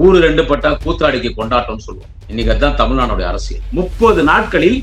ஊரு ரெண்டு பட்டா கூத்தாடிக்கு கொண்டாட்டம் சொல்லுவோம். இன்னைக்கு அதுதான் தமிழ்நாடுடைய அரசியல். 30 நாட்களில்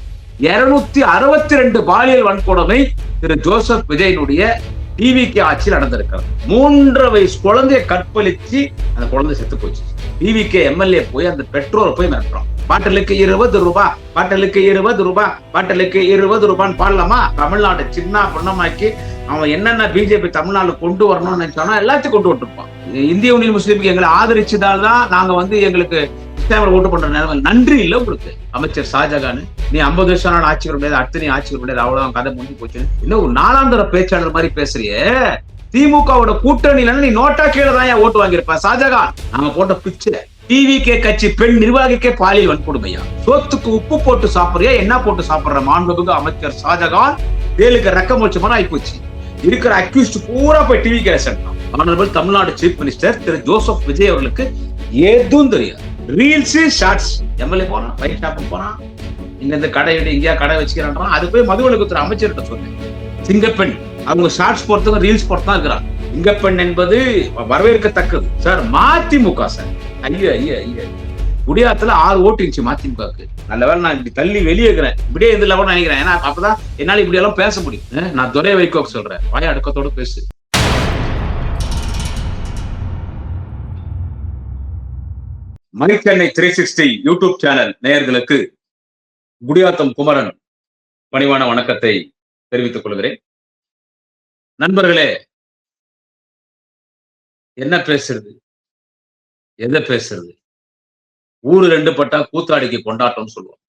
262 பாலியல் வன்கொடுமை திரு ஜோசப் விஜயனுடைய டிவிகே ஆட்சியில் நடந்திருக்கிறது. 3.5 வயசு குழந்தைய கற்பழிச்சு அந்த குழந்தை செத்து போச்சு. டிவிகே எம்எல்ஏ போய் அந்த பெற்றோரை போய் மிரட்டுறோம். பாட்டலுக்கு 20 ரூபாய், பாட்டலுக்கு 20 ரூபாய், பாட்டலுக்கு 20 ரூபான்னு பாடலாமா? தமிழ்நாடு சின்ன பொண்ணமாக்கி அவன் என்னென்ன பிஜேபி தமிழ்நாடு கொண்டு வரணும்னு நினைச்சானோ எல்லாத்தையும் கொண்டு வந்துருப்பான். இந்திய யூனியன் முஸ்லீமுக்கு எங்களை ஆதரிச்சதால் தான் நாங்க எங்களுக்கு இஸ்லாமியர் ஓட்டு பண்ற நேரம். நன்றி இல்ல உங்களுக்கு அமைச்சர் ஷாஜகான். நீ 50 வருஷம் நாள் ஆட்சி வர முடியாது, அடுத்து நீ ஆட்சி வர முடியாது, அவ்வளவுதான் கதை முடிஞ்சு போச்சு. இன்னும் ஒரு 4ஆம் தர பேச்சாளர் மாதிரி பேசுறியே. திமுகவோட கூட்டணியில நீ நோட்டா கீழே தான் ஓட்டு வாங்கியிருப்ப ஷாஜகான். நாங்க போட்ட பிச்சை டிவிகே கட்சி பெண் நிர்வாகிக்கே பாலியல் வன்கொடுமையா? சோத்துக்கு உப்பு போட்டு சாப்பிடுறியா, என்ன போட்டு சாப்பிடுற? மாண்புமிகு அமைச்சர் ஷாஜகான் வேலுக்கு ரக்கம் வச்ச மாதிரி ஆயிப்போச்சு. இருக்கிற அக்யூஸ்ட் பூரா போய் டிவிகே சென்றான். Honourable Tamil Nadu chief minister Thiru Joseph Vijay அவர்களுக்கு எதுவும் தெரியாது. Reels shorts. எம்எல்ஏ போறான், பைக் ஷாப்புக்கு போறான், இங்க இந்த கடை இங்கேயா கடை வச்சுக்கிறான். அது போய் மதுவிலக்குத்துறை அமைச்சர்கிட்ட சொன்னேன். சிங்கப்பெண் அவங்க ஷார்ட்ஸ் போறதுக்கு ரீல்ஸ் போறதா இருக்கிறாங்க. சிங்கப்பெண் என்பது வரவேற்கத்தக்கது சார். மதிமுக சார், ஐயா ஐயா ஐயா குடியாத்துல 6 ஓட்டு இருந்துச்சு மதிமுகக்கு. நல்ல வேலை நான் இப்படி தள்ளி வெளியே இருக்கிறேன். இப்படியே இதுல கூட நினைக்கிறேன். ஏன்னா அப்பதான் என்னால இப்படி எல்லாம் பேச முடியும். நான் துரை வைகோ சொல்றேன், வாய அடக்கத்தோட பேசு. மணிச்சென்னை 360 யூடியூப் சேனல் நேயர்களுக்கு குடியாத்தம் குமரன் பணிவான வணக்கத்தை தெரிவித்துக் கொள்கிறேன். நண்பர்களே, என்ன பேசுறது, எதை பேசுறது? ஊரு ரெண்டு பட்டா கூத்தாடிக்கு கொண்டாட்டம் சொல்லுவோம்.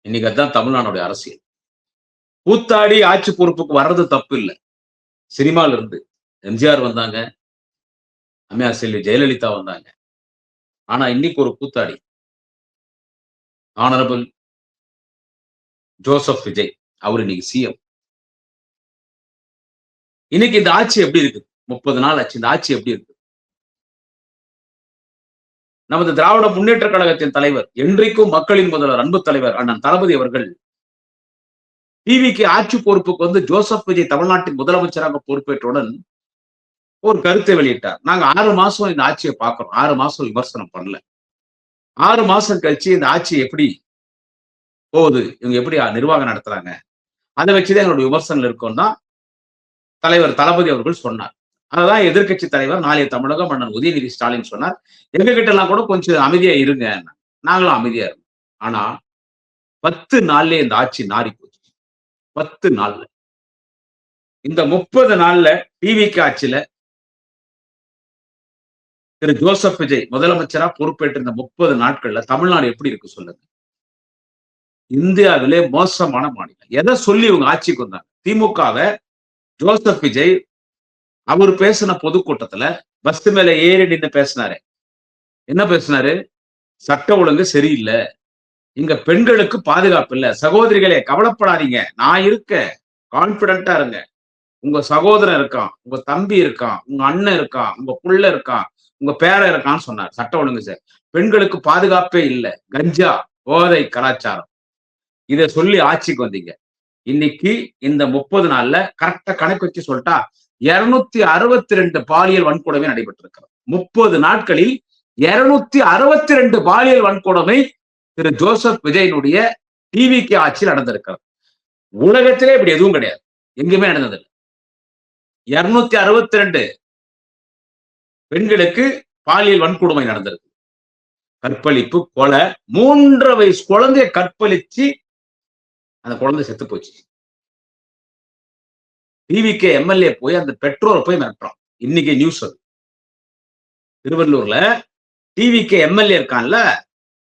இன்னைக்கு அதுதான் தமிழ்நாடுடைய அரசியல். கூத்தாடி ஆட்சி பொறுப்புக்கு வர்றது தப்பு இல்லை. சினிமால இருந்து எம்ஜிஆர் வந்தாங்க, அம்மையார் செல்வி ஜெயலலிதா வந்தாங்க. ஆனா இன்னைக்கு ஒரு கூத்தாடி ஆனரபிள் ஜோசப் விஜய், அவர் இன்னைக்கு சிஎம். இன்னைக்கு இந்த ஆட்சி எப்படி இருக்கு? 30 நாள் ஆச்சு. இந்த ஆட்சி எப்படி இருக்கு? நமது திராவிட முன்னேற்ற கழகத்தின் தலைவர், என்றைக்கும் மக்களின் முதல்வர், அன்பு தலைவர் அண்ணன் தளபதி அவர்கள் டிவிக்கு ஆட்சி பொறுப்புக்கு ஜோசப் விஜய் தமிழ்நாட்டின் முதலமைச்சராக பொறுப்பேற்றவுடன் ஒரு கருத்தை வெளியிட்டார். நாங்க 6 மாசம் இந்த ஆட்சியை பார்க்கிறோம். 6 மாசம் விமர்சனம் பண்ணல. 6 மாசம் கழிச்சு இந்த ஆட்சி எப்படி போகுது, இவங்க எப்படி நிர்வாகம் நடத்துறாங்க, அதை வச்சுதான் எங்களுடைய விமர்சனம் இருக்கும் தான் தலைவர் தளபதி அவர்கள் சொன்னார். அதான் எதிர்கட்சி தலைவர் நாளைய தமிழகம் அண்ணன் உதயநிதி ஸ்டாலின் சொன்னார். எங்க கிட்ட எல்லாம் கூட கொஞ்சம் அமைதியா இருங்க. நாங்களும் அமைதியா இருந்தோம். ஆனா 10 நாள்லயே இந்த ஆட்சி நாரி போச்சு. 10 நாள்ல. இந்த 30 நாள்ல டிவிக்கு ஆட்சியில திரு ஜோசப் விஜய் முதலமைச்சரா பொறுப்பேற்ற இந்த 30 நாட்கள்ல தமிழ்நாடு எப்படி இருக்கு சொல்லுங்க. இந்தியாவிலே மோசமான மாநிலம். எதை சொல்லி இவங்க ஆட்சிக்கு வந்தாங்க? திமுகவை ஜோசப் விஜய் அவர் பேசின பொதுக்கூட்டத்துல பஸ் மேல ஏறி நின்று பேசினாரு. என்ன பேசினாரு? சட்ட ஒழுங்கு சரியில்லை, இங்க பெண்களுக்கு பாதுகாப்பு இல்ல. சகோதரிகளே கவலைப்படாதீங்க, நான் இருக்க, கான்பிடண்டா இருங்க. உங்க சகோதரன் இருக்கான், உங்க தம்பி இருக்கான், உங்க அண்ணன் இருக்கான், உங்க புள்ள இருக்கான், உங்க பேரன் இருக்கான்னு சொன்னார். சட்ட ஒழுங்கு சார், பெண்களுக்கு பாதுகாப்பே இல்லை, கஞ்சா போதை கலாச்சாரம், இத சொல்லி ஆட்சிக்கு வந்தீங்க. இன்னைக்கு இந்த 30 நாள்ல கரெக்டா கணக்கு வச்சு சொல்லிட்டா 262 பாலியல் வன்கொடுமை நடைபெற்றிருக்கிறது. 30 நாட்களில் 262 பாலியல் வன்கொடுமை திரு ஜோசப் விஜயனுடைய டிவிகே ஆட்சியில் நடந்திருக்கிறது. உலகத்திலே இப்படி எதுவும் கிடையாது, எங்குமே நடந்ததில்லை. 262 பெண்களுக்கு பாலியல் வன்கொடுமை நடந்திருக்கு. கற்பழிப்பு, கொலை, 3.5 வயசு குழந்தைய கற்பழிச்சு அந்த குழந்தை செத்து போச்சு. டிவிகே எம்எல்ஏ போய் அந்த பெற்றோரை போய் மிரட்டுறான். இன்னைக்கு நியூஸ் அது. திருவள்ளூர்ல டிவிகே எம்எல்ஏ இருக்கான்ல,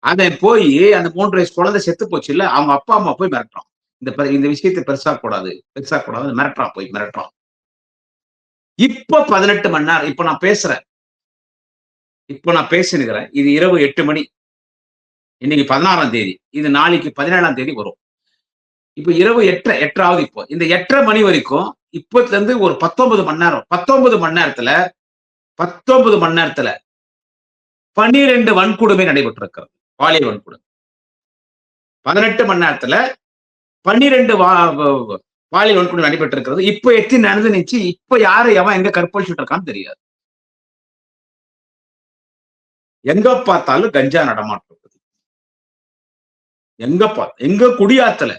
அதை போய் அந்த 3.5 வயசு குழந்தை செத்து போச்சு இல்ல, அவங்க அப்பா அம்மா போய் மிரட்டுறான். இந்த விஷயத்தை பெருசா கூடாது மிரட்டுறான், போய் மிரட்டுறான். இப்ப 18 மணி நேரம் இப்ப நான் பேசுறேன். இப்ப நான் பேசினுக்கிறேன். இது இரவு 8 மணி. இன்னைக்கு 16ஆம் தேதி. இது நாளைக்கு 17ஆம் தேதி வரும். இப்ப இரவு 8:30 இப்போ. இந்த 8:30 மணி வரைக்கும் இப்பத்துல இருந்து ஒரு 19 மணி நேரம். 19 மணி நேரத்துல 12 வன்கொடுமை நடைபெற்றிருக்கிறது. பாலியல் வன்கொடுமை. 18 மணி நேரத்துல 12 பாலியல் வன்கொடுமை நடைபெற்றிருக்கிறது. இப்ப எத்தனை நடந்துச்சு, இப்ப யாரு எவன் எங்க கற்பழிச்சுட்டு இருக்கான்னு தெரியாது. எங்க பார்த்தாலும் கஞ்சா நடமாட்டம். எங்க குடியாத்துல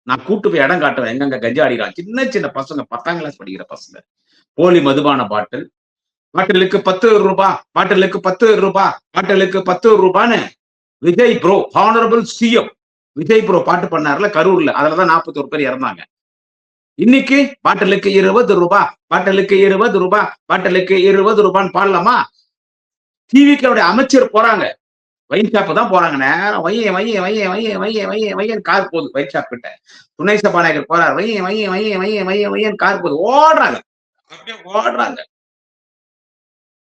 நான் கூட்டு போய் இடம் காட்டுவேன். எங்கெங்க கஞ்சா அடிக்கிறான். சின்ன சின்ன பசங்க 10ஆம் கிளாஸ் படிக்கிற பசங்க. போலி மதுபான பாட்டில். பாட்டிலுக்கு 10 ரூபாய், பாட்டிலுக்கு 10 ரூபாய், பாட்டிலுக்கு 10 ரூபான்னு Vijay bro, honourable CM Vijay bro பாட்டு பண்ணார்ல கரூர்ல. அதுலதான் 41 பேர் இறந்தாங்க. இன்னைக்கு பாட்டிலுக்கு 20 ரூபாய், பாட்டிலுக்கு 20 ரூபாய், பாட்டிலுக்கு 20 ரூபான்னு பாடலாமா? டிவிக்கு அமைச்சர் போறாங்க. வைன் ஷாப் தான் போறாங்க. நேரம் வைய வைய வைய வைய வைய வைய வையன்னு கார் போகுது வைன் ஷாப் கிட்ட. துணை சபாநாயகர் போறாரு. வைய வைய வைய வைய வைய வையன்னு கார் போகுது. ஓடுறாங்க. அப்படியே ஓடுறாங்க.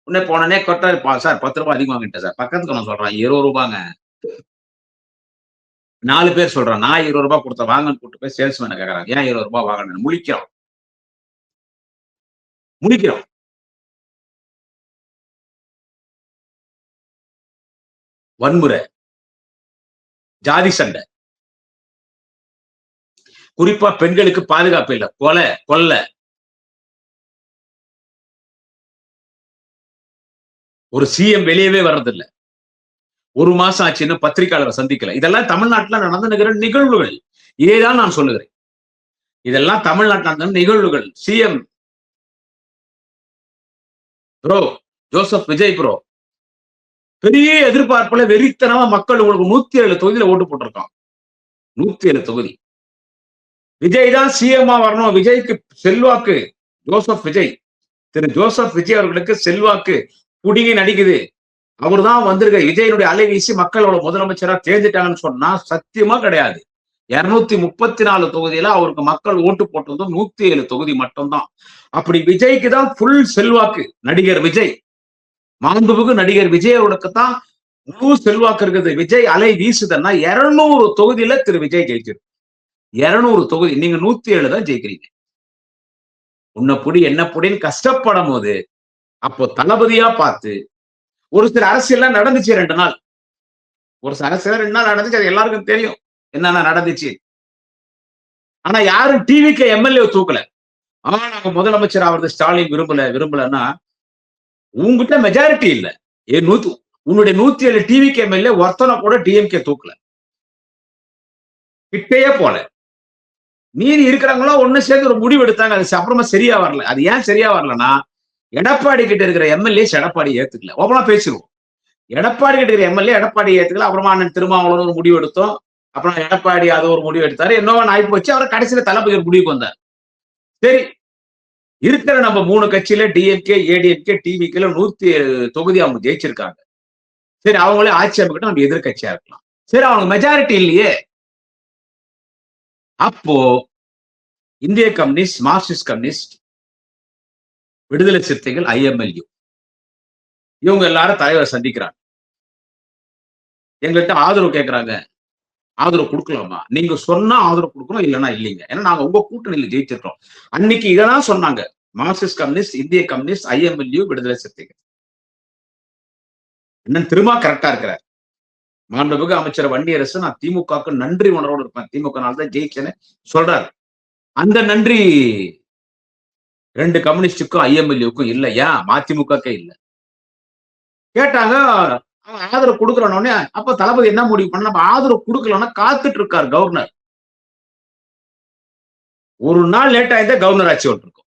உடனே போனே கொட்டாரு சார் 10 ரூபாய் அதிகம் வாங்கிட்டேன் சார். பக்கத்துக்கு நான் சொல்றான் 20 ரூபாங்க. 4 பேர் சொல்றான். நான் 20 ரூபாய் கொடுத்த வாங்கன்னு கூட்டு போய் சேல்ஸ்மேனை கேட்கறாங்க. ஏன் 20 ரூபாய் வாங்கணும்? முழிக்கிறோம். முழிக்கிறோம். வன்முறை, ஜாதி சண்டை, குறிப்பா பெண்களுக்கு பாதுகாப்பு இல்லை, கொலை கொள்ளை, ஒரு சிஎம் வெளியவே வர்றதில்லை. 1 மாசம் ஆச்சுன்னு பத்திரிகையாளரை சந்திக்கல. இதெல்லாம் தமிழ்நாட்டுல நடந்து நிகழ நிகழ்வுகள். இதேதான் நான் சொல்லுகிறேன். இதெல்லாம் தமிழ்நாட்டில் நடந்த நிகழ்வுகள். CM bro Joseph Vijay bro பெரிய எதிர்பார்ப்புல வெறித்தனமா மக்கள் உங்களுக்கு 107 தொகுதியில ஓட்டு போட்டிருக்கான். 107 தொகுதி. விஜய் தான் சிஎம்மா வரணும். விஜய்க்கு செல்வாக்கு. ஜோசப் விஜய், திரு ஜோசப் விஜய் அவர்களுக்கு செல்வாக்கு புடிங்கி நடிக்குது. அவர் தான் வந்திருக்க விஜயனுடைய அலை வீசி மக்களோட முதலமைச்சரா தேர்ந்துட்டாங்கன்னு சொன்னா சத்தியமா கிடையாது. 234 தொகுதியில அவருக்கு மக்கள் ஓட்டு போட்டதும் 107 தொகுதி மட்டும்தான். அப்படி விஜய்க்கு தான் புல் செல்வாக்கு. நடிகர் விஜய், மாண்புமிகு நடிகர் விஜய் அவர்களுக்கு தான் முழு செல்வாக்கு இருக்குது. விஜய் அலை வீசுதுன்னா 200 தொகுதியில திரு விஜய் ஜெயிச்சிரு. 200 தொகுதி. நீங்க 107 தான் ஜெயிக்கிறீங்க. உன்னை புடி என்ன புடின்னு கஷ்டப்படும் போது அப்போ தளபதியா பார்த்து ஒரு சில அரசியல்லாம் நடந்துச்சு 2 நாள். ஒரு சில அரசியல் 2 நாள் நடந்துச்சு. அது எல்லாருக்கும் தெரியும் என்னென்ன நடந்துச்சு. ஆனா யாரும் டிவிக்கு எம்எல்ஏ தூக்கல. ஆனா நாங்க முதலமைச்சர் ஆவது ஸ்டாலின் விரும்பலன்னா உங்ககிட்ட மெஜாரிட்டி இல்ல. உன்னுடைய 107 டிவிக்கு எம்எல்ஏ ஒருத்தனை கூட டிஎம்கே தூக்கல. கிட்டேயே போல. மீறி இருக்கிறவங்களோ ஒண்ணு சேர்ந்து ஒரு முடிவு எடுத்தாங்க. அது அப்புறமா சரியா வரல. அது ஏன் சரியா வரலன்னா எடப்பாடி கிட்ட இருக்கிற எம்எல்ஏ எடப்பாடி ஏத்துக்கல. ஓப்பனா பேசிடுவோம். எடப்பாடி கிட்ட இருக்கிற எம்எல்ஏ எடப்பாடி ஏத்துக்கல. அப்புறமா அண்ணன் திருமாவளவன் ஒரு முடிவு எடுத்தோம். அப்புறம் எடப்பாடி அது ஒரு முடிவு எடுத்தாரு. என்னவோ ஆகி போச்சு. அவரை கடைசியில தளபதி ஒரு முடிவுக்கு வந்தார். சரி, இருக்கிற நம்ம 3 கட்சியில டிஎம்கே, ஏடிஎம்கே, டிவிகேல 107 தொகுதி அவங்க ஜெயிச்சிருக்காங்க. சரி, அவங்களே ஆட்சி அமைக்கிட்ட நம்ம எதிர்கட்சியா இருக்கலாம். சரி, அவங்க மெஜாரிட்டி இல்லையே. அப்போ இந்திய கம்யூனிஸ்ட், மார்க்சிஸ்ட் கம்யூனிஸ்ட், விடுதலை சிறுத்தைகள், ஐஎம்எல்யூ இவங்க எல்லாரும் தலைவரை சந்திக்கிறாங்க. எங்கள்கிட்ட ஆதரவு கேட்கிறாங்க. ஆதரவு கொடுக்கலாமா? நீங்க சொன்னா ஆதரவு கொடுக்கணும், இல்லைன்னா இல்லைங்க. ஏன்னா நாங்க உங்க கூட்டணியில ஜெயிச்சிருக்கோம். அன்னைக்கு இதெல்லாம் சொன்னாங்க. மார்க்சிஸ்ட் கம்யூனிஸ்ட், இந்திய கம்யூனிஸ்ட், ஐஎம்எல்யூ, விடுதலை சிறுத்தைகள். இன்னும் திரும்ப கரெக்டா இருக்கிறார். மாண்புமிகு அமைச்சர் வன்னியரசு நான் திமுகவுக்கு நன்றி உணர்வோடு இருப்பேன். திமுக தான் ஜெயிச்சேன்னு சொல்றாரு. அந்த நன்றி 2 கம்யூனிஸ்டுக்கும் ஐஎம்எல்யூக்கும் இல்ல. ஏன் மதிமுகக்கே இல்ல கேட்டாங்க. அவன் ஆதரவு கொடுக்கறோன்னு அப்ப தளபதி என்ன முடிவு பண்ண? நம்ம ஆதரவு கொடுக்கலன்னா காத்துட்டு இருக்காரு கவர்னர். ஒரு நாள் லேட் ஆயிருந்தா கவர்னர் ஆட்சி விட்டுருக்கும்.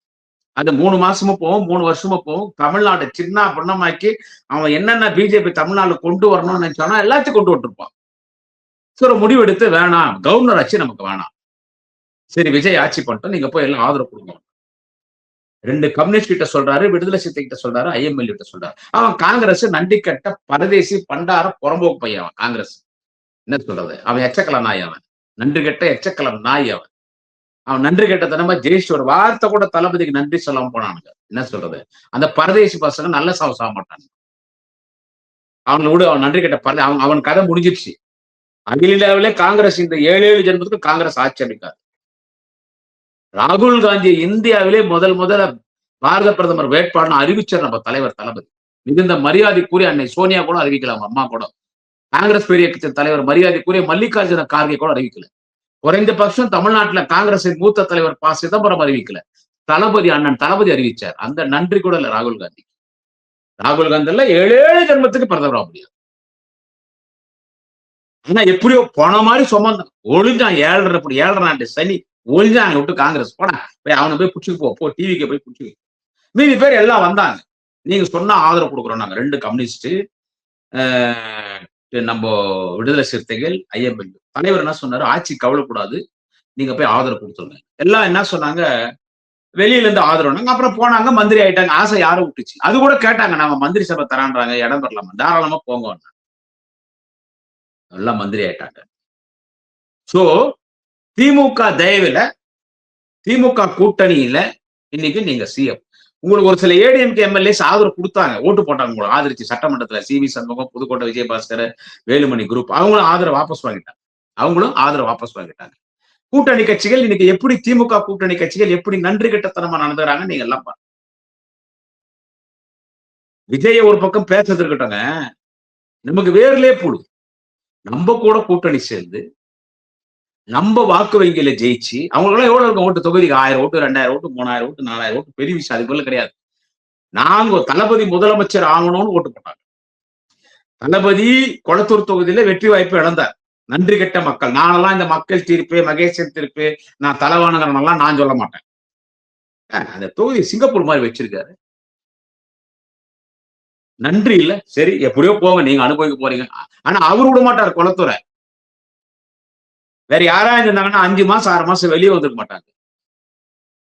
அது 3 மாசமும் போகும், 3 வருஷமும் போகும். தமிழ்நாடு சின்ன பின்னமாக்கி அவன் என்னென்ன பிஜேபி தமிழ்நாடு கொண்டு வரணும்னு நினைச்சானா எல்லாத்தையும் கொண்டு விட்டுருப்பான். சரி, முடிவு எடுத்து வேணாம், கவர்னர் ஆட்சி நமக்கு வேணாம். சரி, விஜய் ஆட்சி பண்ணிட்டோம், நீங்க போய் எல்லாம் ஆதரவு கொடுங்க. 2 கம்யூனிஸ்ட் கிட்ட சொல்றாரு, விடுதலை சிறுத்தை கிட்ட சொல்றாரு, ஐஎம்எல்ஏ கிட்ட சொல்றாரு. அவன் காங்கிரஸ் நண்டி கட்ட பரதேசி பண்டார புறம்போக்கு பையன். அவன் காங்கிரஸ் என்ன சொல்றது? அவன் எச்சக்கல நாய். அவன் நன்றி கெட்ட எச்சக்கலம் நாய். அவன் நன்றி கெட்ட தனமா ஜெயிச்சு ஒரு வார்த்தை கூட தளபதிக்கு நன்றி சொல்லாம போனானுங்க. என்ன சொல்றது? அந்த பரதேசி பசங்க நல்ல சாக மாட்டாங்க. அவனை விட அவன் நன்றி கெட்ட அவன் கதை முடிஞ்சிருச்சு. அகில இந்தியாவிலே காங்கிரஸ் இந்த 7 ஜென்மத்துக்கு காங்கிரஸ் ஆட்சி அமைக்காது. ராகுல் காந்தி இந்தியாவிலே முதல்ல பாரத பிரதமர் வேட்பாளர் அறிவிச்சார் நம்ம தலைவர் தளபதி. மிகுந்த மரியாதைக்குரிய அன்னை சோனியா கூட அறிவிக்கலாம். அம்மா கூட காங்கிரஸ் பெரிய கட்சி தலைவர் மரியாதைக்குரிய மல்லிகார்ஜுன கார்கே கூட அறிவிக்கல. குறைந்தபட்சம் தமிழ்நாட்டில் காங்கிரசின் மூத்த தலைவர் ப. சிதம்பரம் அறிவிக்கல. அண்ணன் தளபதி அறிவிச்சார். அந்த நன்றி கூட இல்ல ராகுல் காந்தி. ராகுல் காந்தி எல்லாம் 7 ஜென்மத்துக்கு பிரதமர் முடியாது. ஆனா எப்படியோ போன மாதிரி சுமந்தான் ஒளிஞ்சான். 7.5 நாட்டு சனி ஒளிஞ்சாங்க விட்டு காங்கிரஸ் போனா போய் அவனை போய் புடிச்சுக்கு போ டிவிக்கு போய் புடிச்சுக்கு. மீதி பேர் எல்லாம் வந்தாங்க. நீங்க சொன்னா ஆதரவு கொடுக்குறோம் நாங்க 2 கம்யூனிஸ்ட், நம்ம விடுதலை சிறுத்தைகள், ஐஎம்எல் தலைவர் என்ன சொன்னாரு, ஆட்சி கவலைக்கூடாது, நீங்க போய் ஆதரவு கொடுத்துருங்க. எல்லாம் என்ன சொன்னாங்க, வெளியில இருந்து ஆதரவு. அப்புறம் போனாங்க, மந்திரி ஆயிட்டாங்க. ஆசை யாரும் விட்டுச்சு. அது கூட கேட்டாங்க, நாம மந்திரி சபை தரான்றாங்க, இடம் பெறலாமா, தாராளமா போங்க. எல்லாம் மந்திரி ஆயிட்டாங்க. சோ திமுக தயவுல, திமுக கூட்டணியில இன்னைக்கு நீங்க சிஎம். உங்களுக்கு ஒரு சில ஏடிஎம்கே எம்எல்ஏஸ் ஆதரவு கொடுத்தாங்க, ஓட்டு போட்டாங்க, உங்களை ஆதரிச்சு சட்டமன்றத்துல. சிவி சண்முகம், புதுக்கோட்டை விஜயபாஸ்கர், வேலுமணி குரூப் அவங்களும் ஆதரவு வாபஸ் வாங்கிட்டாங்க. அவங்களும் ஆதரவு வாபஸ் வாங்கிட்டாங்க. கூட்டணி கட்சிகள் இன்னைக்கு எப்படி, திமுக கூட்டணி கட்சிகள் எப்படி நன்றி கட்டத்தனமா நடந்துறாங்க நீங்க எல்லாம் பாருங்க. விஜய ஒரு பக்கம் பேசுறது இருக்கட்டங்க, நமக்கு வேர்லயே போடுது. நம்ம கூட கூட்டணி சேர்ந்து நம்ம வாக்கு வங்கியில ஜெயிச்சு, அவங்களுக்கு எவ்வளவு இருக்கும் ஓட்டு, தொகுதிக்கு 1000 ஓட்டு, 2000 ஓட்டு, 3000 ஓட்டு, 4000 ஓட்டு, பெரிய விஷயம் அது போல கிடையாது. நாங்க தளபதி முதலமைச்சர் ஆகணும்னு ஓட்டு போட்டாங்க. தளபதி கொளத்தூர் தொகுதியில வெற்றி வாய்ப்பு இழந்தார். நன்றி கெட்ட மக்கள். நானெல்லாம் இந்த மக்கள் தீர்ப்பு, மகேசன் தீர்ப்பு, நான் தலைவானகரெல்லாம் நான் சொல்ல மாட்டேன். அந்த தொகுதி சிங்கப்பூர் மாதிரி வச்சிருக்காரு. நன்றி இல்ல, சரி எப்படியோ போங்க, நீங்க அனுபவிக்க போறீங்க. ஆனா அவரு விட மாட்டார் கொளத்தூரை. வேற யாரா இருந்தாங்கன்னா 5 மாசம் 6 மாசம் வெளியே வந்துக்க மாட்டாங்க.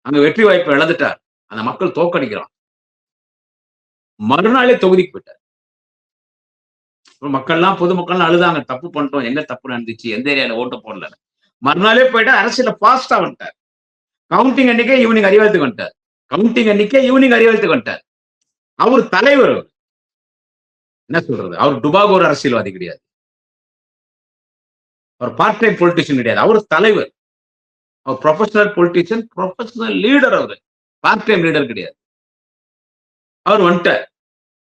அங்க வெற்றி வாய்ப்பு இழந்துட்டார். அந்த மக்கள் தோக்கடிக்கிறான். மறுநாளே தொகுதிக்கு போயிட்டார். மக்கள்லாம், பொதுமக்கள்லாம் அழுதாங்க, தப்பு பண்ணிட்டோம், எங்க தப்பு நடந்துச்சு, எந்த ஏரியால ஓட்டு போடல. மறுநாளே போயிட்டு அரசியல பாஸ்டா வந்துட்டார். கவுண்டிங் அன்னைக்கே ஈவினிங் அறிவாலயத்துக்கு வந்துட்டார். கவுண்டிங் அன்னைக்கே ஈவினிங் அறிவாலயத்துக்கு வந்துட்டார். அவர் தலைவர். என்ன சொல்றது, அவர் டுபாகோர் அரசியல்வாதி கிடையாது, அவர் பார்ட் டைம் பொலிட்டிஷியன் கிடையாது, அவர் தலைவர். அவர் ப்ரொஃபஷனல் பொலிட்டிஷியன், ப்ரொஃபஷனல் லீடர். அவரு பார்ட் டைம் லீடர் கிடையாது. அவர் வந்துட்டார்.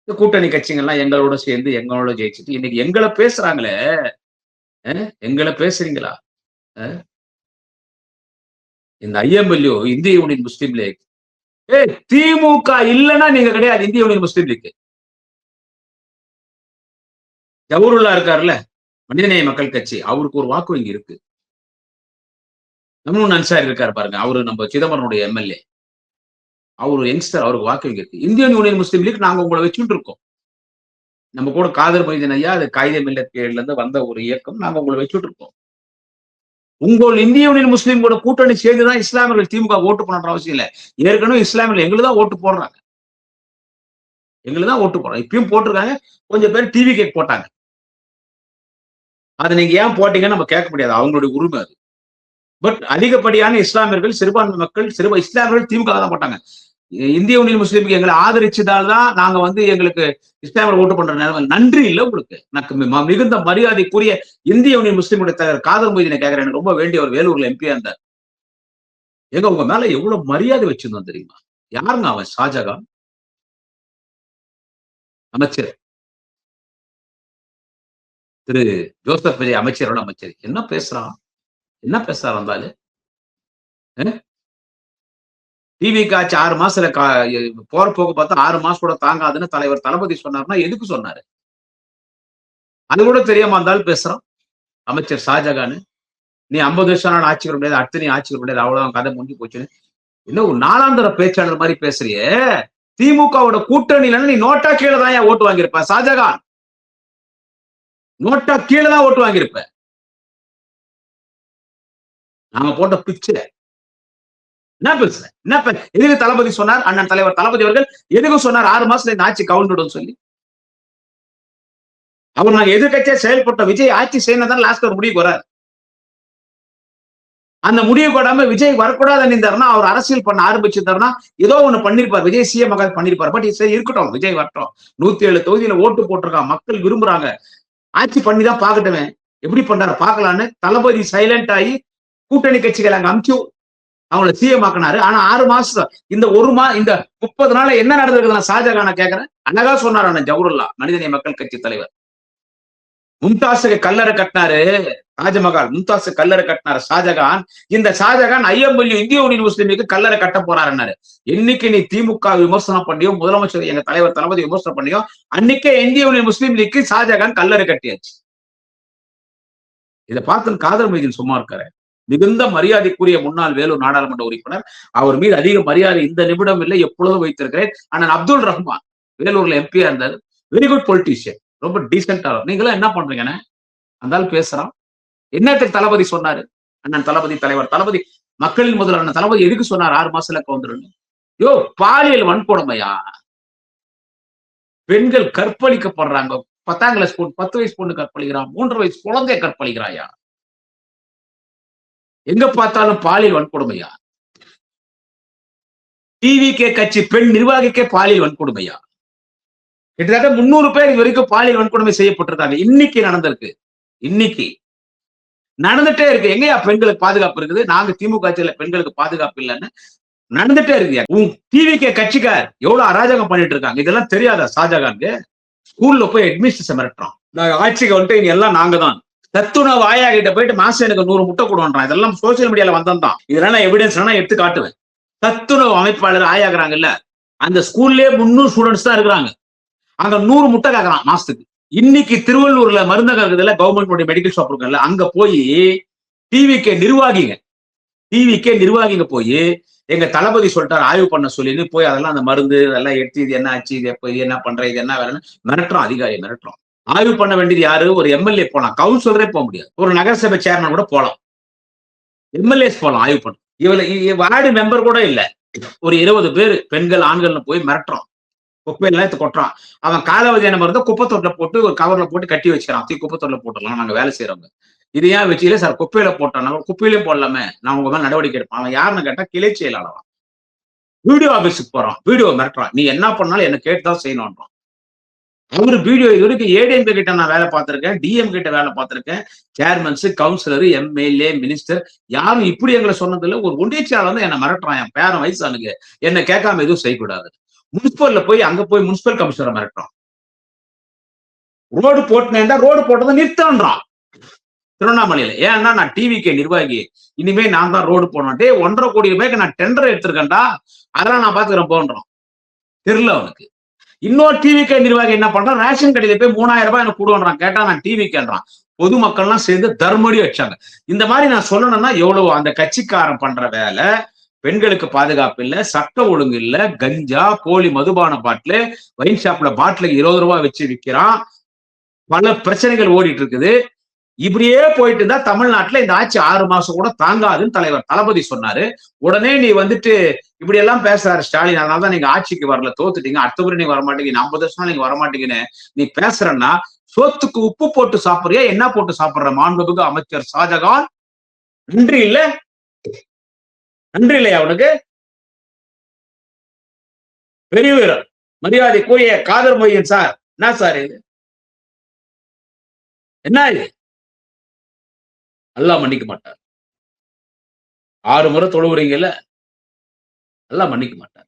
கூட்டணி கட்சிகள்லாம் எங்களோட சேர்ந்து எங்களோட ஜெயிச்சுட்டு இன்னைக்கு எங்களை பேசுறாங்களே, எங்களை பேசுறீங்களா? இந்த ஐஎம்எல்யூ, இந்திய யூனியன் முஸ்லீம் லீக், திமுக இல்லைன்னா நீங்க கிடையாது. இந்திய யூனியன் முஸ்லீம் லீக் ஜவஹர்லா இருக்காருல்ல, மனிதநேய மக்கள் கட்சி, அவருக்கு ஒரு வாக்கு வங்கி இருக்கு. நமூன் அன்சாரி இருக்காரு பாருங்க, அவரு நம்ம சிதம்பரனுடைய எம்எல்ஏ, அவரு யங்ஸ்டர், அவருக்கு வாக்கு வங்கி இருக்கு. இந்தியன் யூனியன் முஸ்லீம் லீக் நாங்க உங்களை வச்சுட்டு இருக்கோம். நம்ம கூட காதர் மொய்தீன் ஐயா, அது காயிதே மில்லத் இருந்து வந்த ஒரு இயக்கம், நாங்க உங்களை வச்சுட்டு இருக்கோம். உங்கள் இந்திய யூனியன் முஸ்லீம் கூட கூட்டணி சேர்ந்துதான் இஸ்லாமியர்கள் திமுக ஓட்டு போடணுன்ற அவசியம் இல்லை. ஏற்கனவே இஸ்லாமியர்கள் எங்களுக்கு தான் ஓட்டு போடுறாங்க, எங்களுக்கு தான் ஓட்டு போடுறாங்க. இப்பயும் போட்டிருக்காங்க. கொஞ்சம் பேர் டிவி கேக் போட்டாங்க. அதை நீங்க ஏன் போட்டீங்கன்னு நம்ம கேட்க முடியாது, அவங்களுடைய உரிமை அது. பட் அதிகப்படியான இஸ்லாமியர்கள், சிறுபான்மை மக்கள், இஸ்லாமியர்கள் திமுக தான் போட்டாங்க. இந்திய யூனியன் முஸ்லீமுக்கு எங்களை ஆதரிச்சதால் தான் நாங்க எங்களுக்கு இஸ்லாமியர் ஓட்டு பண்ற நிலைமை. நன்றி இல்லை உங்களுக்கு. எனக்கு மிகுந்த மரியாதைக்குரிய இந்திய யூனியன் முஸ்லீமுடைய தலைவர் காதர் மொய்தீனை கேட்கிறேன். எனக்கு ரொம்ப வேண்டிய ஒரு வேலூர்ல எம்பியா இருந்தார். எங்க உங்க மேல எவ்வளவு மரியாதை வச்சிருந்தோம் தெரியுமா? யாருங்க அவன்? ஷாஜகான் அமைச்சர், திரு ஜோசப் விஜய் அமைச்சரோட அமைச்சர். என்ன பேசுறான், என்ன பேசுறாரு வந்தாலும்? டிவி காட்சி 6 மாசத்துல போற போக்கு பார்த்தா 6 மாசம் கூட தாங்காதுன்னு தலைவர் தளபதி சொன்னார்னா எதுக்கு சொன்னாரு? அது கூட தெரியாம இருந்தாலும் பேசுறான் அமைச்சர் ஷாஜகான். நீ 50 வருஷம் ஆட்சி வர முடியாது, அடுத்த நீ ஆட்சி வர முடியாது, அவ்வளவுதான், கதை முடிஞ்சு போச்சுன்னு இன்னும் ஒரு 4ஆந்தர பேச்சாளர் மாதிரி பேசுறியே. திமுகவோட கூட்டணியில நீ நோட்டா கீழே தான் ஓட்டு வாங்கியிருப்ப ஷாஜகான். நோட்டா கீழே தான் ஓட்டு வாங்கியிருப்ப. நாங்க போட்ட பிக்சர் என்ன பேசுறேன், எதுக்கு தளபதி சொன்னார்? அண்ணன் தலைவர் தளபதி அவர்கள் எதுக்கு சொன்னார் 6 மாசத்துல இந்த ஆட்சி கவுந்துடும் சொல்லி? அவர் நாங்க எதிர்கட்சியா செயல்பட்ட விஜய் ஆட்சி செய்யணும் லாஸ்ட் ஒரு முடிவு வராது. அந்த முடிவு போடாம விஜய் வரக்கூடாதுன்னு இருந்தாருன்னா, அவர் அரசியல் பண்ண ஆரம்பிச்சிருந்தாருன்னா ஏதோ ஒண்ணு பண்ணிருப்பார். விஜய் சிஎம் பண்ணிருப்பார். பட் சரி இருக்கட்டும், விஜய் வரட்டும். 107 தொகுதியில ஓட்டு போட்டிருக்கான், மக்கள் விரும்புறாங்க, ஆட்சி பண்ணிதான் பாக்கட்டுமே, எப்படி பண்றாரு பாக்கலான்னு தளபதி சைலண்ட் ஆகி கூட்டணி கட்சிகள் அங்க அமுச்சு அவங்கள சிஎம் ஆக்கினாரு. ஆனா 6 மாசம் இந்த இந்த 30 நாள் என்ன நடந்திருக்கு நான் ஷாஜகான கேட்கிறேன். அழகா சொன்னார் அண்ணன் ஜவஹர்லா, மனிதநேய மக்கள் கட்சி தலைவர். மும்தாஸுக்கு கல்லறை கட்டினாரு தாஜ்மஹால், மும்தாஸ் கல்லறை கட்டினாரு ஷாஜகான். இந்த ஷாஜகான் ஐஎம்எல்யூ இந்திய யூனியன் முஸ்லீம் லீக் கல்லறை கட்ட போறாருன்னாரு. என்னைக்கு நீ திமுக விமர்சனம் பண்ணியோ, முதலமைச்சர் எங்க தலைவர் தளபதி விமர்சனம் பண்ணியோ, அன்னைக்கே இந்திய யூனியன் முஸ்லீம் லீக் ஷாஜகான் கல்லறை கட்டியாச்சு. இதை பார்த்து காதர் மைதீன் சும்மா இருக்காரு. மிகுந்த மரியாதைக்குரிய முன்னாள் வேலூர் நாடாளுமன்ற உறுப்பினர். அவர் மீது அதிக மரியாதை இந்த நிமிடம் இல்லை, எப்பொழுதும் வைத்திருக்கிறேன். அண்ணன் அப்துல் ரஹ்மான் வேலூர்ல எம்பியா இருந்தாரு. வெரி குட் பொலிட்டீஷியன், ரொம்ப டீசென்டா. நீங்களும் என்ன பண்றீங்கன்னு அந்த பேசுறான். என்னத்துக்கு தளபதி சொன்னாரு? அண்ணன் தளபதி, தலைவர் தளபதி, மக்களின் முதல் அண்ணன் தளபதி எதுக்கு சொன்னார் 6 மாசத்துல வந்துருன்னு? யோ, பாலியல் வன்கொடுமையா? பெண்கள் கற்பழிக்கப்படுறாங்க. 10ஆம் கிளாஸ் பொண்ணு, 10 வயசு பொண்ணு கற்பழிக்கிறான், 3 வயசு குழந்தை கற்பழிக்கிறாயா? எங்க பார்த்தாலும் பாலியல் வன்கொடுமையா? டிவிகே கட்சி பெண் நிர்வாகிக்கே பாலியல் வன்கொடுமையா? கிட்டத்தட்ட 300 பேர் இது வரைக்கும் பாலியல் வன்கொடுமை செய்யப்பட்டிருக்காங்க. இன்னைக்கு நடந்திருக்கு, இன்னைக்கு நடந்துட்டே இருக்கு. எங்கயா பெண்களுக்கு பாதுகாப்பு இருக்குது? நாங்க திமுக கட்சியில பெண்களுக்கு பாதுகாப்பு இல்லைன்னு நடந்துட்டே இருக்கு. உன் டிவிகே கட்சிக்கார் எவ்வளவு அராஜகம் பண்ணிட்டு இருக்காங்க. இதெல்லாம் தெரியாதா ஷாஜகானுக்கு? ஸ்கூல்ல போய் அட்மினிஸ்ட்ரேஷன் மிரட்டுறோம். ஆட்சிக்கு வந்துட்டு இனி எல்லாம் நாங்க தான். சத்துணவு ஆயா கிட்ட போயிட்டு மாசம் எனக்கு 100 முட்டை கொடுன்றான். இதெல்லாம் சோசியல் மீடியால வந்ததான். இதெல்லாம் நான் எவிடன்ஸ் எடுத்து காட்டுவேன். சத்துணவு அமைப்பாளர் ஆயாக்குறாங்கல்ல, அந்த ஸ்கூல்லே 300 ஸ்டூடெண்ட்ஸ் தான் இருக்கிறாங்க. அங்க 100 முட்டை கேட்கறான் மாசத்துக்கு. இன்னைக்கு திருவள்ளூர்ல மருந்தகம் இருக்குதுல்ல, கவர்மெண்ட் மெடிக்கல் ஷாப் இருக்குல்ல, அங்க போய் டிவிகே நிர்வாகிங்க போய் எங்க தளபதி சொல்லிட்டாரு ஆய்வு பண்ண சொல்லின்னு போய் அதெல்லாம் அந்த மருந்து அதெல்லாம் எடுத்து இது என்ன ஆச்சு, இது எப்ப, இது என்ன பண்ற, இது என்ன வேலைன்னு மிரட்டுறோம். அதிகாரி மிரட்டுறோம். ஆய்வு பண்ண வேண்டியது யாரு? ஒரு எம்எல்ஏ போலாம், கவுன்சிலரே போக முடியாது. ஒரு நகரசபை சேர்மன் கூட போலாம், எம்எல்ஏஸ் போலாம் ஆய்வு பண்ண. வார்டு மெம்பர் கூட இல்ல. ஒரு 20 பேர் பெண்கள் ஆண்கள் போய் மிரட்டுறோம். குப்பையில கொட்டுறான். அவன் காலாவதி என்ன மருந்த குப்பை தொட்டில போட்டு ஒரு கவர்ல போட்டு கட்டி வச்சுக்கிறான். குப்பை தொட்டில போட்டுடலாம், நாங்க வேலை செய்யறவங்க. இது ஏன் வச்சுல சார்? குப்பையில போட்டான், குப்பையிலையும் போடலாமே, நான் உங்க மேல நடவடிக்கை எடுப்பேன். அவன் யாருன்னு கேட்டா கிளை செயலாளர். வீடியோ ஆபீஸுக்கு போறான், வீடியோ மிரட்டுறான். நீ என்ன பண்ணாலும் என்ன கேட்டுதான் செய்யணும்ன்றான். அவரு வீடியோ இது வரைக்கும் ஏடிஎம் கிட்ட நான் வேலை பார்த்திருக்கேன், டிஎம் கிட்ட வேலை பார்த்திருக்கேன், சேர்மன்ஸ், கவுன்சிலர், எம்எல்ஏ, மினிஸ்டர் யாரும் இப்படி எங்களை சொன்னதில்ல. ஒரு ஒன்றியச்சாளர் வந்து என்ன மிரட்டுறான். என் பேரன் வயசானுங்க என்ன கேட்காம எதுவும் செய்யக்கூடாது. முனிசிபல்ல போய் அங்க போய் முனிசிபல் கமிஷனரை மிரட்டுறான். ரோடு போட்டுனேன், ரோடு போட்டதை நிறுத்தன்றான் திருவண்ணாமலையில. ஏன்னா நான் டிவிகே நிர்வாகி, இனிமே நான் தான் ரோடு போடணும். 1.5 கோடி ரூபாய்க்கு நான் டெண்டர் எடுத்திருக்கேன்டா, அதெல்லாம் நான் பாத்துக்கிறேன் போன்றோம். தெரியல அவனுக்கு. இன்னொரு டிவிகே நிர்வாகி என்ன பண்றான்? ரேஷன் கடையில போய் 3000 ரூபாய் எனக்கு கொடுன்றான். கேட்டா நான் டிவிகேன்றான். பொதுமக்கள்லாம் சேர்ந்து தர்மடி வச்சாங்க. இந்த மாதிரி நான் சொல்லணும்னா எவ்வளவு அந்த கட்சிக்காரன் பண்ற வேலை. பெண்களுக்கு பாதுகாப்பு இல்ல, சட்ட ஒழுங்கு இல்ல, கஞ்சா, போலி மதுபான பாட்டில், வைன் ஷாப்ல பாட்டிலுக்கு 20 ரூபாய் வச்சு விற்கிறான். பல பிரச்சனைகள் ஓடிட்டு இருக்குது. இப்படியே போயிட்டு இருந்தா தமிழ்நாட்டுல இந்த ஆட்சி 6 மாசம் கூட தாங்காதுன்னு தலைவர் தளபதி சொன்னாரு. உடனே நீ வந்துட்டு இப்படி எல்லாம் பேசுறாரு ஸ்டாலின், அதனாலதான் நீங்க ஆட்சிக்கு வரல, தோத்துட்டீங்க, அடுத்த முறை நீங்க வரமாட்டீங்க, 50 வருஷம் நீங்க வரமாட்டீங்கன்னு நீ பேசுறன்னா, சோத்துக்கு உப்பு போட்டு சாப்பிடுறியா, என்ன போட்டு சாப்பிடுற? மாண்புமிகு அமைச்சர் ஷாஜகான், நன்றி இல்ல? நன்றி இல்லையா அவனுக்கு? பெரிய வீரர் மரியாதைக்குரிய காதர் மொய்யன் சார், என்ன சார் இது? என்ன இது? எல்லாம் மன்னிக்க மாட்டார். 6 முறை தொழுவுறீங்கல்ல, எல்லாம் மன்னிக்க மாட்டார்.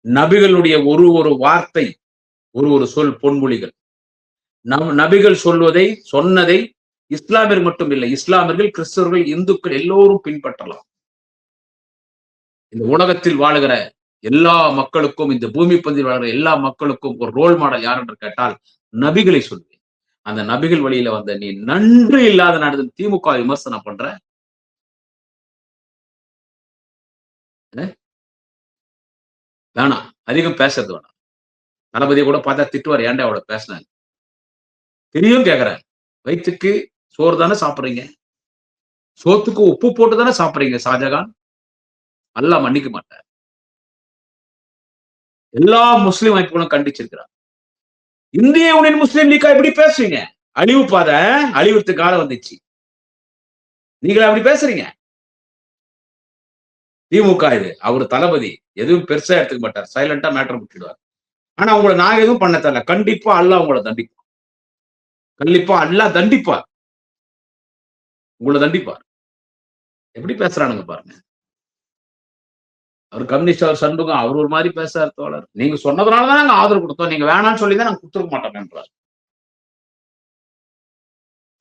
நபிகளுடைய ஒரு வார்த்தை, ஒரு சொல் பொன்மொழிகள். நபிகள் சொன்னதை இஸ்லாமியர் மட்டும் இல்லை, இஸ்லாமியர்கள், கிறிஸ்தவர்கள், இந்துக்கள் எல்லோரும் பின்பற்றலாம். இந்த உலகத்தில் வாழுகிற எல்லா மக்களுக்கும், இந்த பூமி பந்தில் வாழ்கிற எல்லா மக்களுக்கும் ஒரு ரோல் மாடல் யார் என்று கேட்டால் நபிகளை சொல்வேன். அந்த நபிகள் வழியில வந்த நீ நன்றி இல்லாத நடந்து திமுக விமர்சனம் பண்ற. வேணாம், அதிகம் பேசுறது வேணாம். தளபதியை கூட பார்த்தா திட்டுவார், ஏன்டா அவளை பேசினாங்க. தெரியும் கேக்குறேன். வயிற்றுக்கு சோறு தானே சாப்பிடுறீங்க, சோத்துக்கு உப்பு போட்டு தானே சாப்பிடுறீங்க. ஷாஜகான் அல்லாஹ் மன்னிக்க மாட்டார். எல்லா முஸ்லிம் அமைப்புகளும் கண்டிச்சிருக்கிறார். இந்திய யூனியன் முஸ்லீம் லீக்கா இப்படி பேசுறீங்க? அழிவு பாத அழிவுறதுக்கு காலம் வந்துச்சு. நீங்களா அப்படி பேசுறீங்க? திமுக இது அவரு தளபதி எதுவும் பெருசா எடுத்துக்க மாட்டார், சைலண்டா மேட்டர் விட்டுடுவார். ஆனா உங்களை நான் எதுவும் பண்ண தரல. கண்டிப்பா அல்லாஹ் உங்களை தண்டிப்பார். கண்டிப்பா அல்லாஹ் தண்டிப்பார், உங்களை தண்டிப்பார். எப்படி பேசுறானுங்க பாருங்க. அவர் கம்யூனிஸ்ட், அவர் சண்முகம், அவர் ஒரு மாதிரி பேசார் தோழர். நீங்க சொன்னதுனாலதான் நாங்க ஆதரவு கொடுத்தோம், நீங்க வேணாம்னு சொல்லி தான் நாங்க கொடுத்துருக்க மாட்டோம்.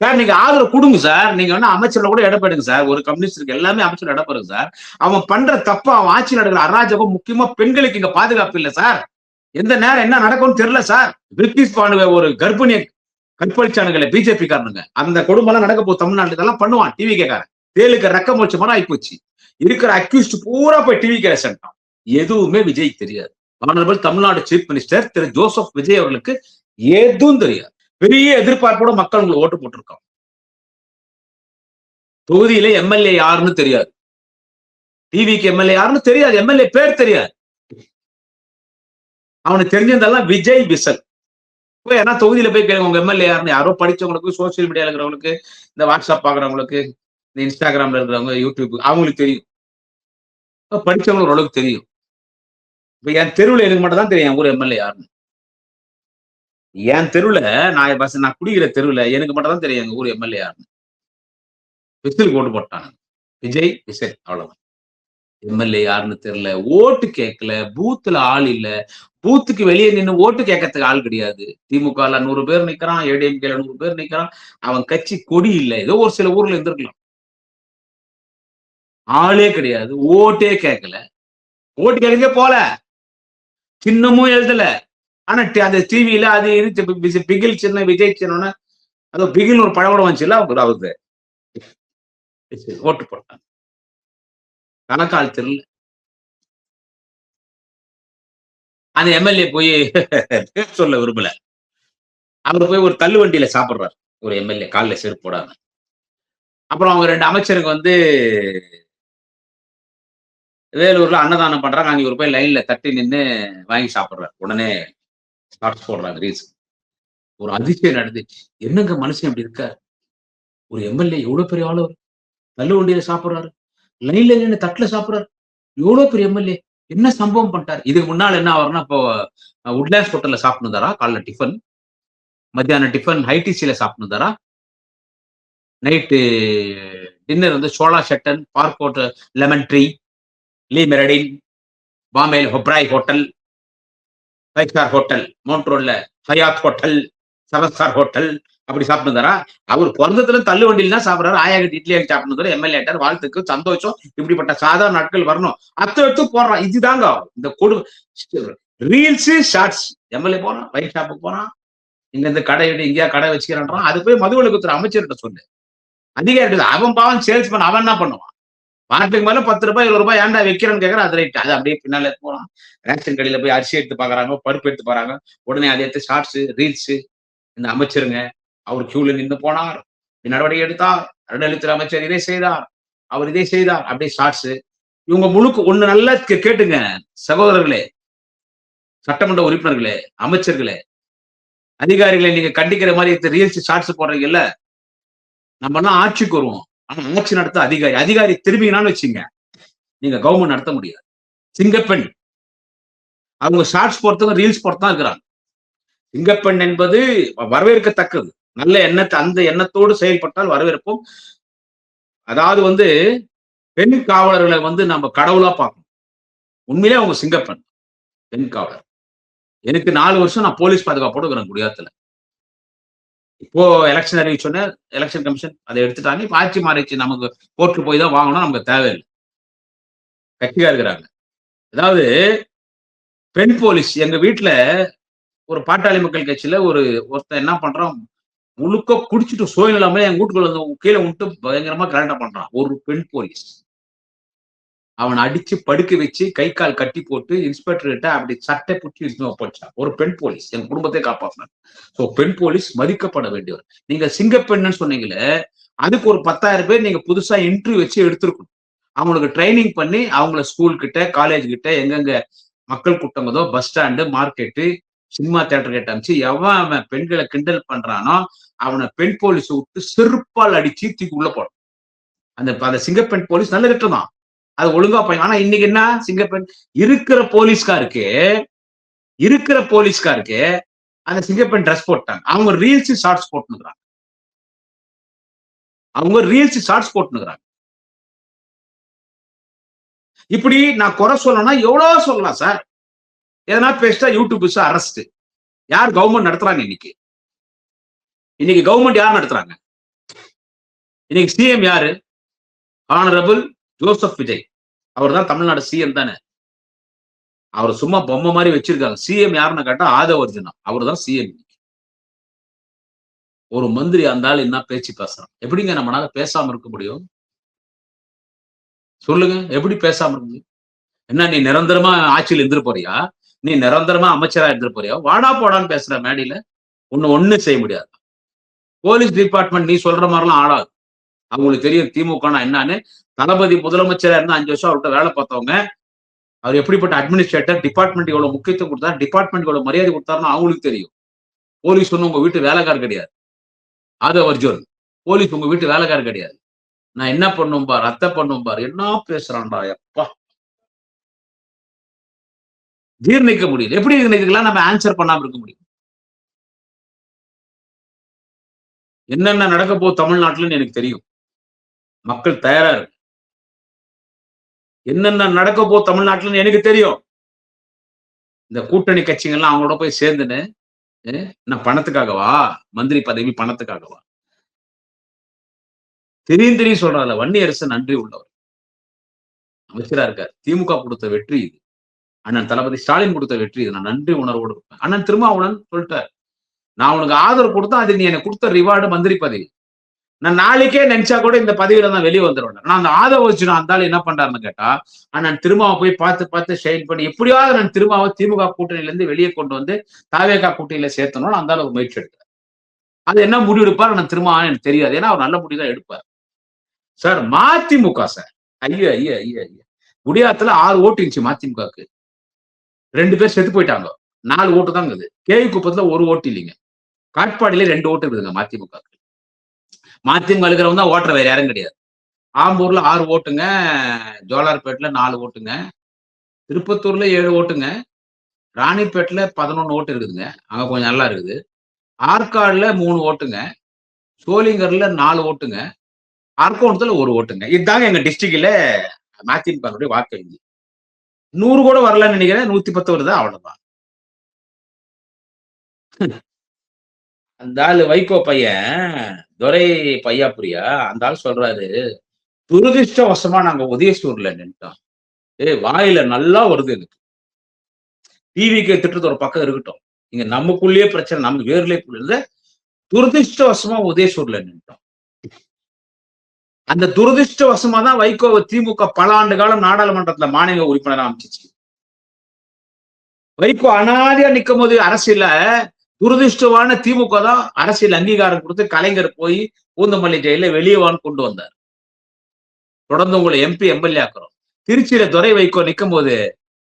சார் நீங்க ஆதரவு கொடுங்க சார், நீங்க வேணா அமைச்சர்ல கூட இடப்படுங்க சார், ஒரு கம்யூனிஸ்டுக்கு எல்லாமே அமைச்சர் இடப்படுங்க சார். அவன் பண்ற தப்ப, அவன் ஆட்சி நடக்கிற அராஜகம், முக்கியமா பெண்களுக்கு இங்க பாதுகாப்பு இல்ல சார். எந்த நேரம் என்ன நடக்கும்னு தெரியல சார். பிரிட்டிஷ் பானுவ ஒரு கர்ப்பிணியை கற்பழிச்சானுங்களே பிஜேபி காரனுங்க, அந்த கொடுமை எல்லாம் நடக்க போகுது தமிழ்நாட்டுக்கு. எல்லாம் பண்ணுவான் டிவி கேக்காரன், தேலுக்கு ரக்கம் வச்ச மாதிரி ஆயிப்போச்சு. இருக்கிற அக்யூஸ்ட் பூரா போய் டிவி கேல சென்றான். எதுவுமே விஜய் தெரியாது. Honourable Tamil Nadu chief minister Thiru Joseph Vijay அவர்களுக்கு எதுவும் தெரியாது. பெரிய எதிர்பார்ப்போட மக்கள் உங்களுக்கு ஓட்டு போட்டிருக்காங்க. தொகுதியில எம்எல்ஏ யாருன்னு தெரியாது, டிவிக்கு எம்எல்ஏ யாருன்னு தெரியாது, எம்எல்ஏ பேர் தெரியாது. அவனுக்கு தெரிஞ்சதெல்லாம் விஜய் விசல். ஏன்னா தொகுதியில போய் கேளுங்க உங்க எம்எல்ஏ யாருன்னு. யாரோ படிச்சவங்களுக்கு, சோசியல் மீடியால இருக்கிறவங்களுக்கு, இந்த வாட்ஸ்அப் பாக்குறவங்களுக்கு, இந்த இன்ஸ்டாகிராம்ல இருக்கிறவங்க, யூடியூப், அவங்களுக்கு தெரியும். படிச்சவங்களுக்கு ஓரளவுக்கு தெரியும். இப்ப என் தெருவில் எனக்கு மட்டும் தான் தெரியும் என் ஊர் எம்எல்ஏ யாருன்னு. என் தெருவுல நான் குடிக்கிற தெருவுல எனக்கு மட்டும் தான் தெரியும் எங்க ஊர் எம்எல்ஏ யாருன்னு. விசில் ஓட்டு போட்டாங்க, விஜய் விசில், அவ்வளவுதான். எம்எல்ஏ யாருன்னு தெரியல, ஓட்டு கேட்கல, பூத்துல ஆள் இல்ல, பூத்துக்கு வெளியே நின்று ஓட்டு கேட்கறதுக்கு ஆள் கிடையாது. திமுக 100 பேர் நிக்கிறான், ஏடிஎம்கே 100 பேர் நிக்கிறான், அவன் கட்சி கொடி இல்ல. ஏதோ ஒரு சில ஊர்ல இருந்திருக்கலாம், ஆளே கிடையாது, ஓட்டே கேட்கல, ஓட்டு கேட்க போல, சின்னமும் எழுதல. ஆனா அந்த டிவியில அது இது பிகில் சின்ன, விஜய் சின்ன, அதோ பிகில் ஒரு பழம் வந்துச்சுல அவருக்கு ஓட்டு போட்டாங்க. கணக்கால் தெரியல. அந்த எம்எல்ஏ போய் சொல்ல விரும்பல, அவர் போய் ஒரு தள்ளு வண்டியில சாப்பிடுறாரு ஒரு எம்எல்ஏ, காலில் செருப்பு போடாம. அப்புறம் அவங்க 2 அமைச்சருக்கு வந்து வேலூர்ல அன்னதானம் பண்றாங்க, அங்க ஒரு போய் லைன்ல தட்டி நின்று வாங்கி சாப்பிடுறாரு. உடனே ஷார்ட்ஸ் போடுறாங்க, ரீல்ஸ். ஒரு அதிசயம் நடந்துச்சு. என்னங்க மனுஷன் இப்படி இருக்காரு, ஒரு எம்எல்ஏ எவ்வளவு பெரிய ஆளு, தள்ளு வண்டியில சாப்பிடுறாரு, லைன்ல நின்று தட்டுல சாப்பிடுறாரு, எவ்வளவு பெரிய எம்எல்ஏ, என்ன சம்பவம் பண்ணிட்டாரு. இதுக்கு முன்னால என்ன ஆகும்னா, இப்போ உட்லாண்ட்ஸ் ஹோட்டல்ல சாப்பிட்டுதாரா, காலைல டிஃபன், மத்தியானம் டிஃபன் ஹைடிசில சாப்பிட்டுதாரா, நைட்டு டின்னர் வந்து Chola Sheraton, Park Lemon Tree, Le Meridien, Bombay Oberoi hotel, 5 star hotel, mount ரோட்ல ஹயாத் ஹோட்டல், 7 ஸ்டார் ஹோட்டல், அப்படி சாப்பிட்டுதாரா. அவர் பிறந்ததுல தள்ளு வண்டியில் தான் சாப்பிடுறாரு. ஆயாக்கிட்டு இட்லி ஆக்கி சாப்பிட்டு எம்எல்ஏ ஆட்டார், வாழ்த்துக்கு சந்தோஷம். இப்படிப்பட்ட சாதாரண நாட்கள் வரணும். எடுத்து போடுறான். இதுதாங்க இந்த ரீல்ஸ், ஷார்ட்ஸ். எம்எல்ஏ போறான், பைக் ஷாப்புக்கு போறான், இங்க இந்த கடை இங்கேயா கடை வச்சுக்கிறான். அது போய் மதுவிலக்குத்துறை அமைச்சர்கிட்ட சொல்லு, அதிகாரி. அவன் பாவம் சேல்ஸ்மேன், அவன் என்ன பண்ணுவான், வாரத்துக்கு மேல 10 ரூபாய் 20 ரூபாய் ஏன்டா வைக்கிறேன்னு கேட்கறான். அது ரைட், அது அப்படியே பின்னால போறான். ரேஷன் கடையில போய் அரிசி எடுத்து பாக்குறாங்க, பருப்பு எடுத்து பாக்குறாங்க, உடனே அதை எடுத்து ஷார்ட்ஸ், ரீல்ஸ். இந்த அமைச்சருங்க, அவர் கியூல நின்று போனார், நடவடிக்கை எடுத்தார், அறநிலையத்துறை அமைச்சர் இதை செய்தார், அவர் இதை செய்தார், அப்படியே ஷார்ட்ஸ். இவங்க முழுக்க ஒண்ணு நல்லா கேட்டுங்க சகோதரர்களே, சட்டமன்ற உறுப்பினர்களே, அமைச்சர்களே, அதிகாரிகளை, நீங்க கண்டிக்கிற மாதிரி ரீல்ஸ், ஷார்ட்ஸ் போடுறீங்கல்ல, நம்ம எல்லாம் ஆட்சிக்கு வருவோம். ஆனா ஆட்சி நடத்த அதிகாரி திரும்பினான்னு வச்சுங்க, நீங்க கவர்மெண்ட் நடத்த முடியாது. சிங்கப்பெண், அவங்க ஷார்ட்ஸ் போறதுக்கும் ரீல்ஸ் போறதுதான் இருக்கிறாங்க. சிங்கப்பெண் என்பது வரவேற்கத்தக்கது, நல்ல எண்ணத்தை, அந்த எண்ணத்தோடு செயல்பட்டால் வரவேற்போம். அதாவது வந்து பெண் காவலர்களை வந்து நம்ம கடவுளா பார்க்கணும். உண்மையிலே அவங்க சிங்கப்பெண், பெண் காவலர். எனக்கு 4 வருஷம் நான் போலீஸ் பாதுகாப்போடு இருக்கிறேன் குடியாத்துல. இப்போ எலெக்ஷன் அறிவிச்சோன்னே எலெக்ஷன் கமிஷன் அதை எடுத்துட்டாங்க. இப்ப ஆட்சி மாறிச்சு, நமக்கு கோர்ட்டு போய் தான் வாங்கணும், நமக்கு தேவையில்லை, கட்சியா இருக்கிறாங்க. அதாவது பெண் போலீஸ். எங்க வீட்டுல ஒரு பாட்டாளி மக்கள் கட்சியில ஒருத்தன் என்ன பண்றான், முழுக்க குடிச்சிட்டு சோய் இல்லாம என் வீட்டுக்குள்ள வந்து கீழே விட்டு பயங்கரமா கரெக்டா பண்றான். ஒரு பெண் போலீஸ் அவனை அடிச்சு படுக்க வச்சு கை கால் கட்டி போட்டு இன்ஸ்பெக்டர் கிட்ட அப்படி சட்டை பிடிச்சி போச்சான். ஒரு பெண் போலீஸ் என் குடும்பத்தை காப்பாற்றினார். சோ பெண் போலீஸ் மதிக்கப்பட வேண்டியவர். நீங்க சிங்கப்பெண்ணு சொன்னீங்களே, அதுக்கு ஒரு 10,000 பேர் நீங்க புதுசா இன்டர்வியூ வச்சு எடுத்திருக்கணும். அவங்களுக்கு ட்ரைனிங் பண்ணி அவங்கள ஸ்கூல் கிட்ட, காலேஜ் கிட்ட, எங்கெங்க மக்கள் கூட்டமதோ, bus stand, market, cinema theatre கிட்ட அமிச்சு அவன் பெண்களை கிண்டல் பண்றானோ அவனை பெண் போலீஸ் விட்டு செருப்பால் அடிச்சு தூக்கி உள்ள போடும். அந்த சிங்கப்பெண் போலீஸ் நல்ல திட்டம் தான், அது ஒழுங்கா போய். ஆனா இன்னைக்கு என்ன, சிங்கப்பெண் இருக்கிற போலீஸ்காருக்கு அந்த சிங்கப்பெண் ட்ரெஸ் போட்டாங்க. அவங்க ரீல்ஸ், ஷார்ட்ஸ் போட்டுக்கிறாங்க. இப்படி நான் குறை சொல்லணும்னா எவ்வளவு சொல்லலாம் சார். எதனா பேசிட்டா யூடியூப் அரெஸ்ட். யார் கவர்மெண்ட் நடத்துறாங்க இன்னைக்கு? இன்னைக்கு கவர்மெண்ட் யார் நடத்துறாங்க? இன்னைக்கு சிஎம் யாரு? Honourable Joseph Vijay. அவர் தான் தமிழ்நாடு சிஎம் தானே. அவர் சும்மா பொம்மை மாதிரி வச்சிருக்காங்க. சிஎம் யாருன்னு கேட்டா ஆதவ அர்ஜுனா. அவர் தான் சிஎம். ஒரு மந்திரி அந்த ஆள் என்ன பேச்சு பேசுறான். எப்படிங்க நம்மளால பேசாம இருக்க முடியும்? சொல்லுங்க. எப்படி பேசாம இருக்க முடியும்? என்ன நீ நிரந்தரமா ஆட்சியில் இருந்துட்டு போறியா? நீ நிரந்தரமா அமைச்சரா இருந்துட்டு போறியா? வாடா போடான்னு பேசுற மேடையில. ஒண்ணும் செய்ய முடியாது. போலீஸ் டிபார்ட்மெண்ட் நீ சொல்ற மாதிரிலாம் ஆடாது. அவங்களுக்கு தெரியும் திமுகனா என்னன்னு. தளபதி முதலமைச்சரா இருந்தா 5 வருஷம் அவர்கிட்ட வேலை பார்த்தவங்க. அவர் எப்படிப்பட்ட அட்மினிஸ்ட்ரேட்டர், டிபார்ட்மெண்ட் எவ்வளவு முக்கியத்துவம் கொடுத்தாரு, டிபார்ட்மெண்ட் எவ்வளவு மரியாதை கொடுத்தாருன்னு அவங்களுக்கு தெரியும். போலீஸ் ஒன்னும் உங்க வீட்டு வேலைக்காரர் கிடையாது. ஆதவ் அர்ஜுன். போலீஸ் உங்க வீட்டு வேலைக்காரர் கிடையாது. நான் என்ன பண்ணும் பார், அத்தை பண்ணும் பார். என்ன பேசுறான்டா எப்பா. ஜீர்ணிக்க முடியல. எப்படி இதுக்கெல்லாம் நம்ம ஆன்சர் பண்ணாம இருக்க முடியும்? என்னென்ன நடக்க போகுது தமிழ்நாட்டுலன்னு எனக்கு தெரியும். மக்கள் தயாரா இருக்கு. என்னென்ன நடக்க போகுது தமிழ்நாட்டுலன்னு எனக்கு தெரியும். இந்த கூட்டணி கட்சிகள்லாம் அவங்களோட போய் சேர்ந்துன்னு என்ன பணத்துக்காகவா? மந்திரி பதவி பணத்துக்காகவா? தெரியும் சொல்றாங்க. வன்னியரசு நன்றி உள்ளவர். அமைச்சரா இருக்கார். திமுக கொடுத்த வெற்றி இது. அண்ணன் தளபதி ஸ்டாலின் கொடுத்த வெற்றி இது. நான் நன்றி உணர்வோடு இருப்பேன். அண்ணன் திருமாவளவன் சொல்லிட்டார். நான் உனக்கு ஆதரவு கொடுத்தா அது நீ எனக்கு கொடுத்த ரிவார்டு மந்திரி பதவி. நான் நாளைக்கே நினைச்சா கூட இந்த பதவியில தான் வெளியே வந்துருவேன். நான் அந்த ஆதரவு வச்சு நான் இருந்தாலும் என்ன பண்றாருன்னு கேட்டா, அண்ணன் திருமாவை போய் பார்த்து ஷைன் பண்ணி எப்படியாவது நான் திருமாவை திமுக கூட்டணியில இருந்து வெளியே கொண்டு வந்து தாவேகா கூட்டணியில சேர்த்தணும் அந்த அளவுக்கு முயற்சி எடுத்தார். அது என்ன முடிவு எடுப்பார் நான் திரும்ப எனக்கு தெரியாது. ஏன்னா அவர் நல்ல முடிவு தான் எடுப்பார். சார் மதிமுக சார். ஐயா ஐயா ஐயா ஐயா. குடியாத்துல 6 ஓட்டு இருந்துச்சு மதிமுகக்கு. 2 பேர் செத்து போயிட்டாங்க. 4 ஓட்டு தான் இருக்குது. கேவி குப்பத்துல 1 ஓட்டு இல்லைங்க. காட்பாடியில 2 ஓட்டு இருக்குதுங்க மதிமுகக்கு. மதிமுக இருக்கிறவங்க தான் ஓட்டுற வேற யாரும் கிடையாது. ஆம்பூர்ல 6 ஓட்டுங்க. ஜோலார்பேட்ல 4 ஓட்டுங்க. திருப்பத்தூர்ல 7 ஓட்டுங்க. ராணிப்பேட்ல 11 ஓட்டு இருக்குதுங்க. அங்க கொஞ்சம் நல்லா இருக்குது. ஆற்காடுல 3 ஓட்டுங்க. சோளிங்கர்ல 4 ஓட்டுங்க. அரக்கோணத்துல 1 ஓட்டுங்க. இதுதாங்க எங்க டிஸ்ட்ரிக்ட்ல மதிமுக வாக்கு வங்கி. 100 கூட வரலன்னு நினைக்கிறேன். 110 வருதா அவ்வளவுதான். அந்த ஆளு வைகோ பையன் துரை பையாபுரியா அந்த ஆள் சொல்றாரு, துரதிருஷ்டவசமா நாங்க உதயசூர்ல நின்ட்டோம். வாயில நல்லா வருது எனக்கு. டிவிக்கு திட்டத்து ஒரு பக்கம் இருக்கட்டும். இங்க நமக்குள்ளேயே பிரச்சனை, நமக்கு வேர்லயே புரியுது. துரதிருஷ்டவசமா உதயசூர்ல நின்ட்டோம். அந்த துரதிருஷ்டவசமா தான் வைகோவை திமுக பல ஆண்டு காலம் நாடாளுமன்றத்துல மாநில உறுப்பினரா அமைச்சிச்சு. வைகோ அனாதியா நிக்கும் போது அரசியல துரதிருஷ்டமான திமுக தான் அரசியல் அங்கீகாரம் கொடுத்து கலைஞர் போய் பூந்தமல்லி ஜெயில வெளியேவான்னு கொண்டு வந்தார். தொடர்ந்து உங்களை எம்பி எம்எல்ஏ ஆக்குறோம். திருச்சியில துரை வைகோ நிக்கும் போது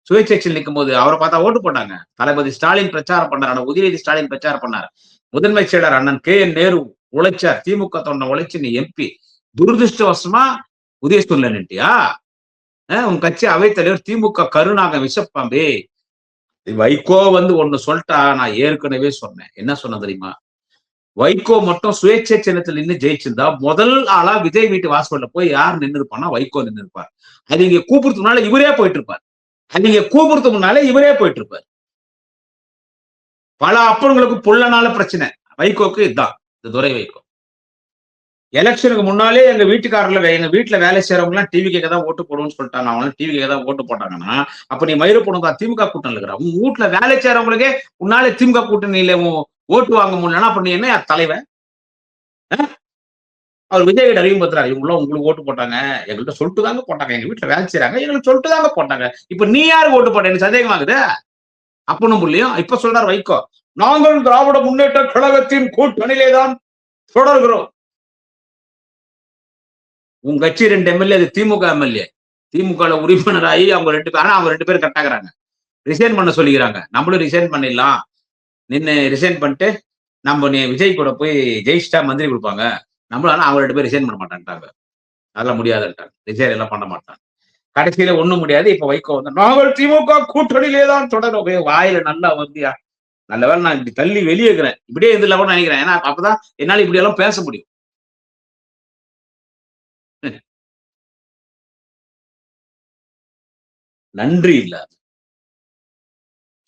சுயேட்சையில் நிற்கும் போது அவரை பார்த்தா ஓட்டு போட்டாங்க. தளபதி ஸ்டாலின் பிரச்சாரம் பண்ணார். உதயநிதி ஸ்டாலின் பிரச்சாரம் பண்ணார். முதன்மை செயலர் அண்ணன் KN நேரு உழைச்சார். திமுக தொண்டை உழைச்சு நீ எம்பி. துரதிருஷ்டவசமா உதயசூர்ல நின்ட்டியா? உன் கட்சி அவைத்தலைவர் திமுக கருணாக விஷப்பாம்பே. வைகோ வந்து ஒண்ணு சொல்லிட்டா நான் ஏற்கனவே சொன்னேன். என்ன சொன்ன தெரியுமா? வைகோ மட்டும் சுயேட்சை சின்னத்தில் நின்று ஜெயிச்சிருந்தா முதல் ஆளா விஜய் வீட்டு வாசல்ல போய் யார் நின்று இருப்பான்னா வைகோ நின்று இருப்பார். அது இங்க கூப்பிடுறதுக்கு முன்னால இவரே போயிட்டு இருப்பார். நீங்க கூப்பிடுறதுக்கு முன்னாலே இவரே போயிட்டு இருப்பார். பல அப்பன்களுக்கு புள்ளனால பிரச்சனை. வைகோக்கு இதுதான் இந்த துரை வைகோ. எலெக்ஷனுக்கு முன்னாலே எங்க வீட்டுக்காரர்ல எங்க வீட்டுல வேலை செய்யறவங்க எல்லாம் டிவி கேட்க தான் ஓட்டு போடுவோம்னு சொல்லிட்டாங்க. அவங்க டிவி கேட்க தான் ஓட்டு போட்டாங்கன்னா அப்ப நீ மயிறு போடுங்க திமுக கூட்டணி இருக்கிற உங்க வீட்டுல வேலை செய்யறவங்களுக்கே உன்னாலே திமுக கூட்டணியில ஓட்டு வாங்க முடியலன்னா அப்ப நீ என்ன தலைவன்? அவர் விஜய் கிட்ட அறிவு பத்துறாரு. இவங்களும் உங்களுக்கு ஓட்டு போட்டாங்க. எங்கள்கிட்ட சொல்லிட்டு தாங்க போட்டாங்க. எங்க வீட்டுல வேலை செய்யறாங்க. எங்களுக்கு சொல்லிட்டு தாங்க போட்டாங்க. இப்ப நீ யாருக்கு ஓட்டு போட்ட? எனக்கு சந்தேகமாகுது. அப்பனும் புள்ளியும் இப்ப சொல்றாரு வைகோ, நாங்கள் திராவிட முன்னேற்ற கழகத்தின் கூட்டணியிலேதான் தொடர்கிறோம். உங்க கட்சி 2 எம்எல்ஏ, அது திமுக எம்எல்ஏ. திமுக உறுப்பினராகி அவங்க 2 பேரும், அவங்க 2 பேரும் கட்டாக்குறாங்க. ரிசைன் பண்ண சொல்லிக்கிறாங்க. நம்மளும் ரிசைன் பண்ணிடலாம். நின்று ரிசைன் பண்ணிட்டு நம்ம நீ விஜய் கூட போய் ஜெயிச்சிட்டா மந்திரி கொடுப்பாங்க. நம்மளால அவங்க 2 பேரும் ரிசைன் பண்ண மாட்டான்ட்டாங்க. அதெல்லாம் முடியாதுன்ட்டாங்க. ரிசைன் எல்லாம் பண்ண மாட்டாங்க. கடைசியில ஒண்ணும் முடியாது. இப்ப வைகோ வந்து நாங்கள் திமுக கூட்டணியிலே தான் தொடரும். வாயில நல்லா வந்தியா? நல்லவேளை நான் இப்படி தள்ளி வெளியே இருக்கிறேன். இப்படியே இதுல கூட நினைக்கிறேன். ஏன்னா அப்பதான் என்னால இப்படி எல்லாம் பேச முடியும். நன்றி இல்ல.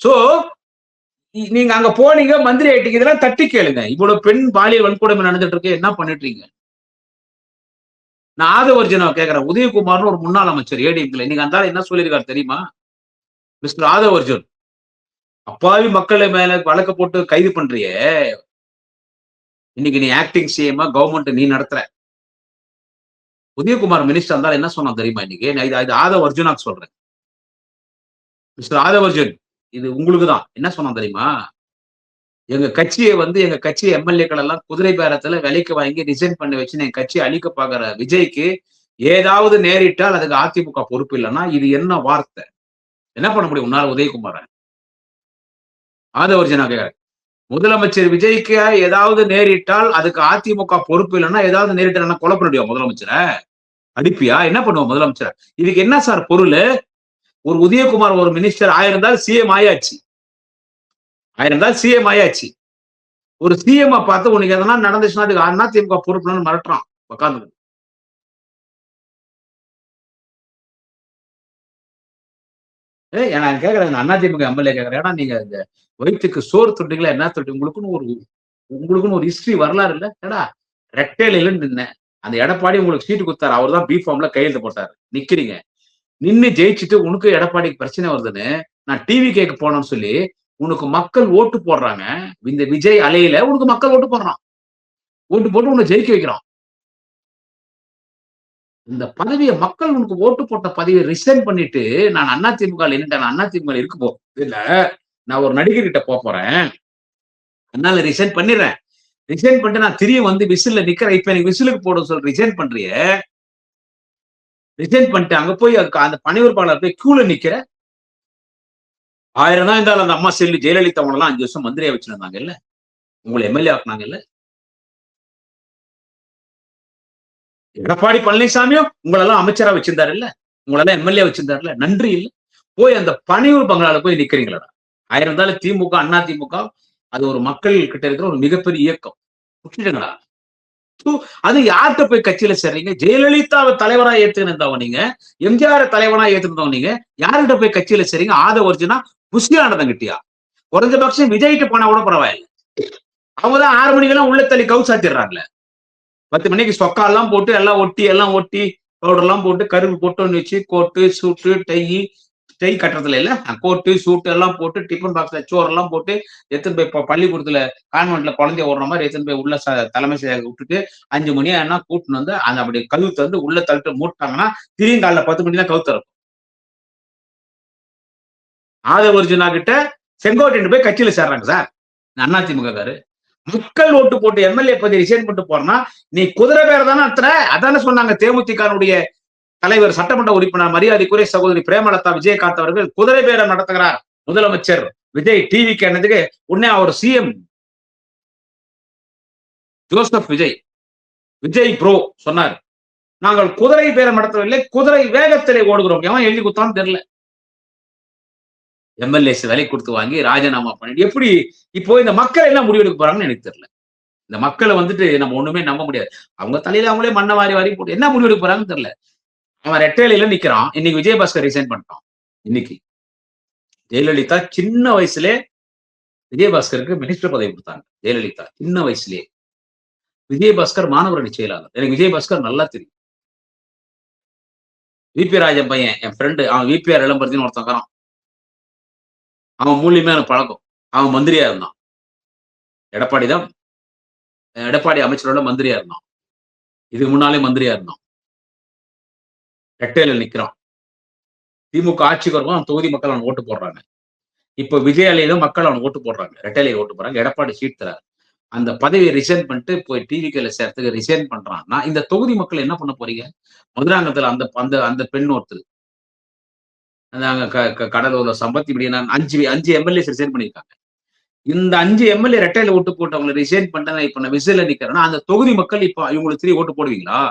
சோ நீங்க அங்க போனீங்க, மந்திரி ஆயிட்டீங்க. இதெல்லாம் தட்டி கேளுங்க. இவ்வளவு பெண் பாலியல் வன்கொடுமை நடந்துட்டு இருக்கு. என்ன பண்ணிட்டு? நான் ஆதவர்ஜுனாவ கேட்கிறேன். உதயகுமார்னு ஒரு முன்னாள் அமைச்சர் ஏடிஎம்கேல. இன்னைக்கு அந்த ஆளு என்ன சொல்லியிருக்காரு தெரியுமா? மிஸ்டர் ஆதவர்ஜுன், அப்பாவி மக்கள் மேல வழக்கு போட்டு கைது பண்றியே, இன்னைக்கு நீ ஆக்டிங் சிஎம் கவர்மெண்ட் நீ நடத்துற. உதயகுமார் மினிஸ்டர் இருந்தாலும் என்ன சொன்னா தெரியுமா இன்னைக்கு? நான் இது ஆதவர்ஜுனாக்கு சொல்றேன். மிஸ்டர் ஆதவர்ஜுன், இது உங்களுக்கு தான். என்ன சொன்னா தெரியுமா? எங்க கட்சி எம்எல்ஏக்கள் எல்லாம் குதிரை பேரத்துல விலைக்கு வாங்கி ரிசைன் பண்ணி வச்சு என் கட்சியை அழிக்க பாக்குற விஜய்க்கு ஏதாவது நேரிட்டால் அதுக்கு அதிமுக பொறுப்பு இல்லைன்னா இது என்ன வார்த்தை? என்ன பண்ண முடியும் உன்னால உதயகுமார? ஆதவர்ஜுனா கேக்குறேன். முதலமைச்சர் விஜய்க்கு ஏதாவது நேரிட்டால் அதுக்கு அதிமுக பொறுப்பு இல்லைன்னா ஏதாவது நேரிட்டா கொலை பண்ணிடுவா முதலமைச்சரை? அடிப்பியா? என்ன பண்ணுவோம் முதலமைச்சர்? இதுக்கு என்ன சார் பொருள்? ஒரு உதயகுமார் ஒரு மினிஸ்டர் ஆயிருந்தால் சிஎம் ஆயாச்சு. ஒரு சிஎம் பார்த்து உனக்கு எதனா நடந்துச்சுன்னா அதுக்கு அதிமுக பொறுப்புன்னு மிரட்டுறான் உட்காந்து. நான் கேட்கறேன், அதிமுக எம்எல்ஏ கேட்கறேன், ஏன்னா நீங்க இந்த வயிற்றுக்கு சோறு தொட்டிங்களா என்ன தொட்டி? உங்களுக்குன்னு ஒரு ஹிஸ்டரி வரலாறு இல்ல? ஏடா ரெட்டையில நின்னேன். அந்த எடப்பாடி உங்களுக்கு சீட்டு கொடுத்தாரு. அவர் தான் பி ஃபார்ம்ல கையெழுத்து போட்டாரு. நிக்கிறீங்க. நின்னு ஜெயிச்சுட்டு உனக்கு எடப்பாடிக்கு பிரச்சனை வருதுன்னு நான் டிவி கேட்க போனோம்னு சொல்லி உனக்கு மக்கள் ஓட்டு போடுறாங்க. இந்த விஜய் அலையில உனக்கு மக்கள் ஓட்டு போடுறான். ஓட்டு போட்டு உன்னை ஜெயிக்க வைக்கிறான். இந்த பதவியை மக்கள் உனக்கு ஓட்டு போட்ட பதவியை ரிசைன் பண்ணிட்டு நான் அதிமுக அதிமுக இருக்க இல்ல, நான் ஒரு நடிகர் கிட்ட போறேன். அதனால ரிசைன் பண்ணிடுறேன். ரிசைன் பண்ணிட்டு நான் திரும்பி வந்து விசில்ல நிக்கிறேன். இப்ப எனக்கு விசிலுக்கு போட சொல்லி ரிசைன் பண்றிய. ரிசைன் பண்ணிட்டு அங்க போய் அந்த பணிவுறுப்பாளர் போய் கியூல நிக்கிற. 1000 தான் இருந்தாலும் அந்த அம்மா செல்லு ஜெயலலிதா எல்லாம் 5 வருஷம் மந்திரியா வச்சிருந்தாங்க இல்ல, உங்களை எம்எல்ஏ ஆக்குனாங்க இல்ல. எடப்பாடி பழனிசாமியும் உங்களெல்லாம் அமைச்சரா வச்சிருந்தாரு இல்ல, உங்களெல்லாம் எம்எல்ஏ வச்சிருந்தாருல்ல. நன்றி இல்ல. போய் அந்த பணியூர் பங்களால போய் நிக்கிறீங்களா? 1000 இருந்தாலும் திமுக அதிமுக அது ஒரு மக்கள் கிட்ட இருக்கிற ஒரு மிகப்பெரிய இயக்கம். புரிஞ்சுங்களா? அது யார்கிட்ட போய் கட்சியில சேர்றீங்க? ஜெயலலிதாவை தலைவரா ஏத்துக்கிருந்தவங்க நீங்க, எம்ஜிஆர் தலைவரா ஏத்துக்கிருந்தவங்க நீங்க, யார்கிட்ட போய் கட்சியில சேர்றீங்க? ஆதவர்ஜுனா புஷ்யானதம் கிட்டியா? குறைஞ்சபட்சம் விஜய்கிட்ட போனா கூட பரவாயில்ல. அவங்கதான் 6 மணிக்கெல்லாம் உள்ள தள்ளி கவு சாத்திடுறாங்களே. 10 மணிக்கு சொக்கா எல்லாம் போட்டு எல்லாம் ஒட்டி பவுடர் எல்லாம் போட்டு கருப்பு பொட்டு வச்சு கோட்டு சூட்டு டை கட்டுறதுல இல்ல, கோட்டு சூட்டு எல்லாம் போட்டு டிஃபன் பாக்ஸ்ல சோறு எல்லாம் போட்டு எத்தனை போய் பள்ளிக்கூடத்துல கான்வென்ட்ல குழந்தைய ஓடுற மாதிரி எத்தனை போய் உள்ள தலைமை விட்டுட்டு 5 மணி ஆனா கூட்டுன்னு வந்து அந்த அப்படி கழுவுத்து வந்து உள்ள தள்ளிட்டு மூட்டாங்கன்னா திடீர்னு காலைல 10 மணி தான் கவுத்து இருக்கும். ஆதவர்ஜுனா கிட்ட செங்கோட்டையன் போய் கட்சியில சேர்றாங்க சார் அதிமுக காரு. மக்கள் ஓட்டு போட்டு எம்எல்ஏ பதவி ரிசைன் பண்ணிட்டு போறனா நீ குதிரை பேர தானே அத்தனை. அதானே சொன்னாங்க தேமுதிகனுடைய தலைவர் சட்டமன்ற உறுப்பினர் மரியாதைக்குரிய சகோதரி பிரேமலதா விஜயகாந்த் அவர்கள் குதிரை பேரம் நடத்துகிறார் முதலமைச்சர் விஜய் டிவிக்கு என்னதுக்கு உடனே அவர் சிஎம் ஜோசப் விஜய் ப்ரோ சொன்னார், நாங்கள் குதிரை பேரம் நடத்தவில்லை, குதிரை வேகத்திலே ஓடுகிறோம். எவன் எழுதி கொடுத்தான்னு தெரியல. எம்எல்ஏஸ் விலை கொடுத்து வாங்கி ராஜினாமா பண்ணிட்டு எப்படி இப்போ இந்த மக்கள் என்ன முடிவெடுக்க போறாங்கன்னு எனக்கு தெரியல. இந்த மக்களை வந்துட்டு நம்ம ஒண்ணுமே நம்ப முடியாது. அவங்க தலையில அவங்களே மண்ணை வாரி போட்டு என்ன முடிவெடுக்க போறாங்கன்னு தெரியல. அவன் ரெட்டையில நிக்கிறான். இன்னைக்கு விஜயபாஸ்கர் ரிசைன் பண்ணிட்டான். இன்னைக்கு ஜெயலலிதா சின்ன வயசுலே விஜயபாஸ்கருக்கு மினிஸ்டர் பதவி கொடுத்தாங்க. ஜெயலலிதா சின்ன வயசுலேயே. விஜயபாஸ்கர் மாணவர் அணி செயலாளர். எனக்கு விஜயபாஸ்கர் நல்லா தெரியும். விபி ராஜன் பையன் என் ஃப்ரெண்டு, அவன் விபிஆர் இளம்பரத்தின்னு ஒருத்தன். அவன் மூலியமே எனக்கு பழக்கம். அவன் மந்திரியா இருந்தான். எடப்பாடி அமைச்சரோட மந்திரியா இருந்தான். இதுக்கு முன்னாலே மந்திரியா இருந்தான். ரெட்டையில நிக்கிறான். திமுக ஆட்சிக்கு வரும்போது தொகுதி மக்கள் அவன் ஓட்டு போடுறாங்க. இப்ப விஜய் அலையில மக்கள் அவன் ஓட்டு போடுறாங்க. ரெட்டையில ஓட்டு போடுறாங்க. எடப்பாடி சீட் தராரு. அந்த பதவியை ரிசைன் பண்ணிட்டு போய் டிவிகேல சேர்த்துக்கு ரிசைன் பண்றான்னா இந்த தொகுதி மக்கள் என்ன பண்ண போறீங்க? மதுராங்கத்துல அந்த அந்த அந்த பெண் ஒருத்தர் கடலூர்ல சம்பத் இப்படி 5 எம்எல்ஏ ரிசைன் பண்ணிருக்காங்க. இந்த 5 எம்எல்ஏ ரெட்டையில ஓட்டு போட்டவங்களை ரிசைன் பண்ணிட்டு இப்ப நான் விசில நிக்கிறேன்னா அந்த தொகுதி மக்கள் இப்ப இவங்களுக்கு 3 ஓட்டு போடுவீங்களா?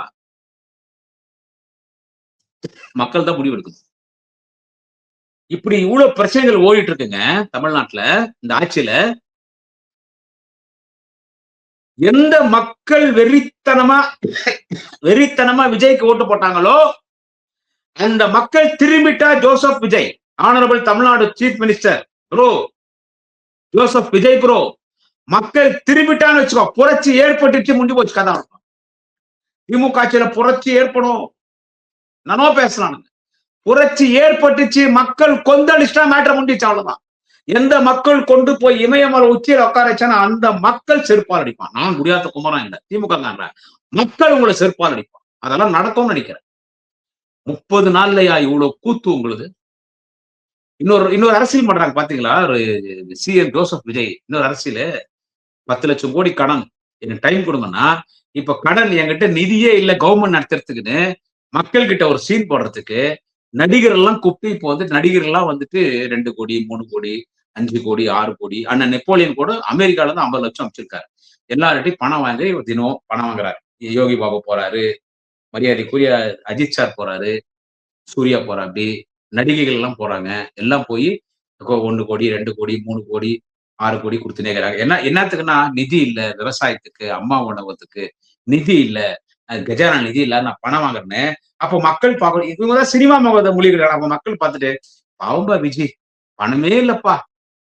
மக்கள் தான் முடிவு எடுக்கணும். இப்படி இவ்வளவு பிரச்சனைகள் ஓடிட்டு இருக்குங்க தமிழ்நாட்டுல இந்த ஆட்சியில. எந்த மக்கள் வெறித்தனமா விஜய்க்கு ஓட்டு போட்டாங்களோ அந்த மக்கள் திரும்பிட்டா Joseph Vijay, honourable Tamil Nadu chief minister bro, Joseph Vijay bro, மக்கள் திரும்பிட்டான்னு வச்சுக்கோ, புரட்சி ஏற்பட்டுச்சு, முடிஞ்சு போச்சு கதை. திமுக ஆட்சியில புரட்சி ஏற்படும், நானோ பேசலாம். புரட்சி ஏற்பட்டுச்சு, மக்கள் கொந்தளிச்சா மேட்டர் முடிஞ்சிச்சு, அவ்வளவுதான். எந்த மக்கள் கொண்டு போய் இமயமலை உச்சியில உட்காரச்சானா அந்த மக்கள் செருப்பால் அடிப்பான். நான் குடியாத்த குமரன் இல்ல, திமுக மக்கள் உங்களை செருப்பால் அடிப்பான். அதெல்லாம் நடக்கும்னு நினைக்கிறேன். 30 நாள்லயா இவ்வளவு கூத்து உங்களுக்கு? இன்னொரு அரசியல் பண்றாங்க பாத்தீங்களா, சிஎம் ஜோசப் விஜய் இன்னொரு அரசியல், 10 லட்சம் கோடி கடன், எனக்கு டைம் கொடுங்கன்னா, இப்ப கடன் என்கிட்ட நிதியே இல்ல கவர்மெண்ட் நடத்துறதுக்குன்னு மக்கள் கிட்ட ஒரு சீன் போடுறதுக்கு நடிகர் எல்லாம் கூப்பிட்டு இப்போ வந்து நடிகர் எல்லாம் வந்துட்டு 2 கோடி 3 கோடி 5 கோடி 6 கோடி, அண்ணன் நெப்போலியன் கூட அமெரிக்கால இருந்து 50 லட்சம் அமைச்சிருக்காரு. எல்லார்ட்டையும் பணம் வாங்கி தினம் பணம் வாங்குறாரு. யோகி பாபு போறாரு, மரியாதைக்குரிய அஜித் சார் போறாரு, சூர்யா போறா, அப்படி நடிகைகள் எல்லாம் போறாங்க. எல்லாம் போய் 1 கோடி 2 கோடி 3 கோடி 6 கோடி கொடுத்துனே இருக்கிறாங்க. என்னத்துக்குன்னா நிதி இல்ல, விவசாயத்துக்கு, அம்மா உணவகத்துக்கு நிதி இல்ல, கஜானா நிதி இல்ல, நான் பணம் வாங்குறேன்னு. அப்போ மக்கள் பார்க்கணும், இவங்கதான் சினிமா முகத்தை மொழிகிறாங்க. அப்ப மக்கள் பார்த்துட்டு பாவம்பா விஜய், பணமே இல்லப்பா,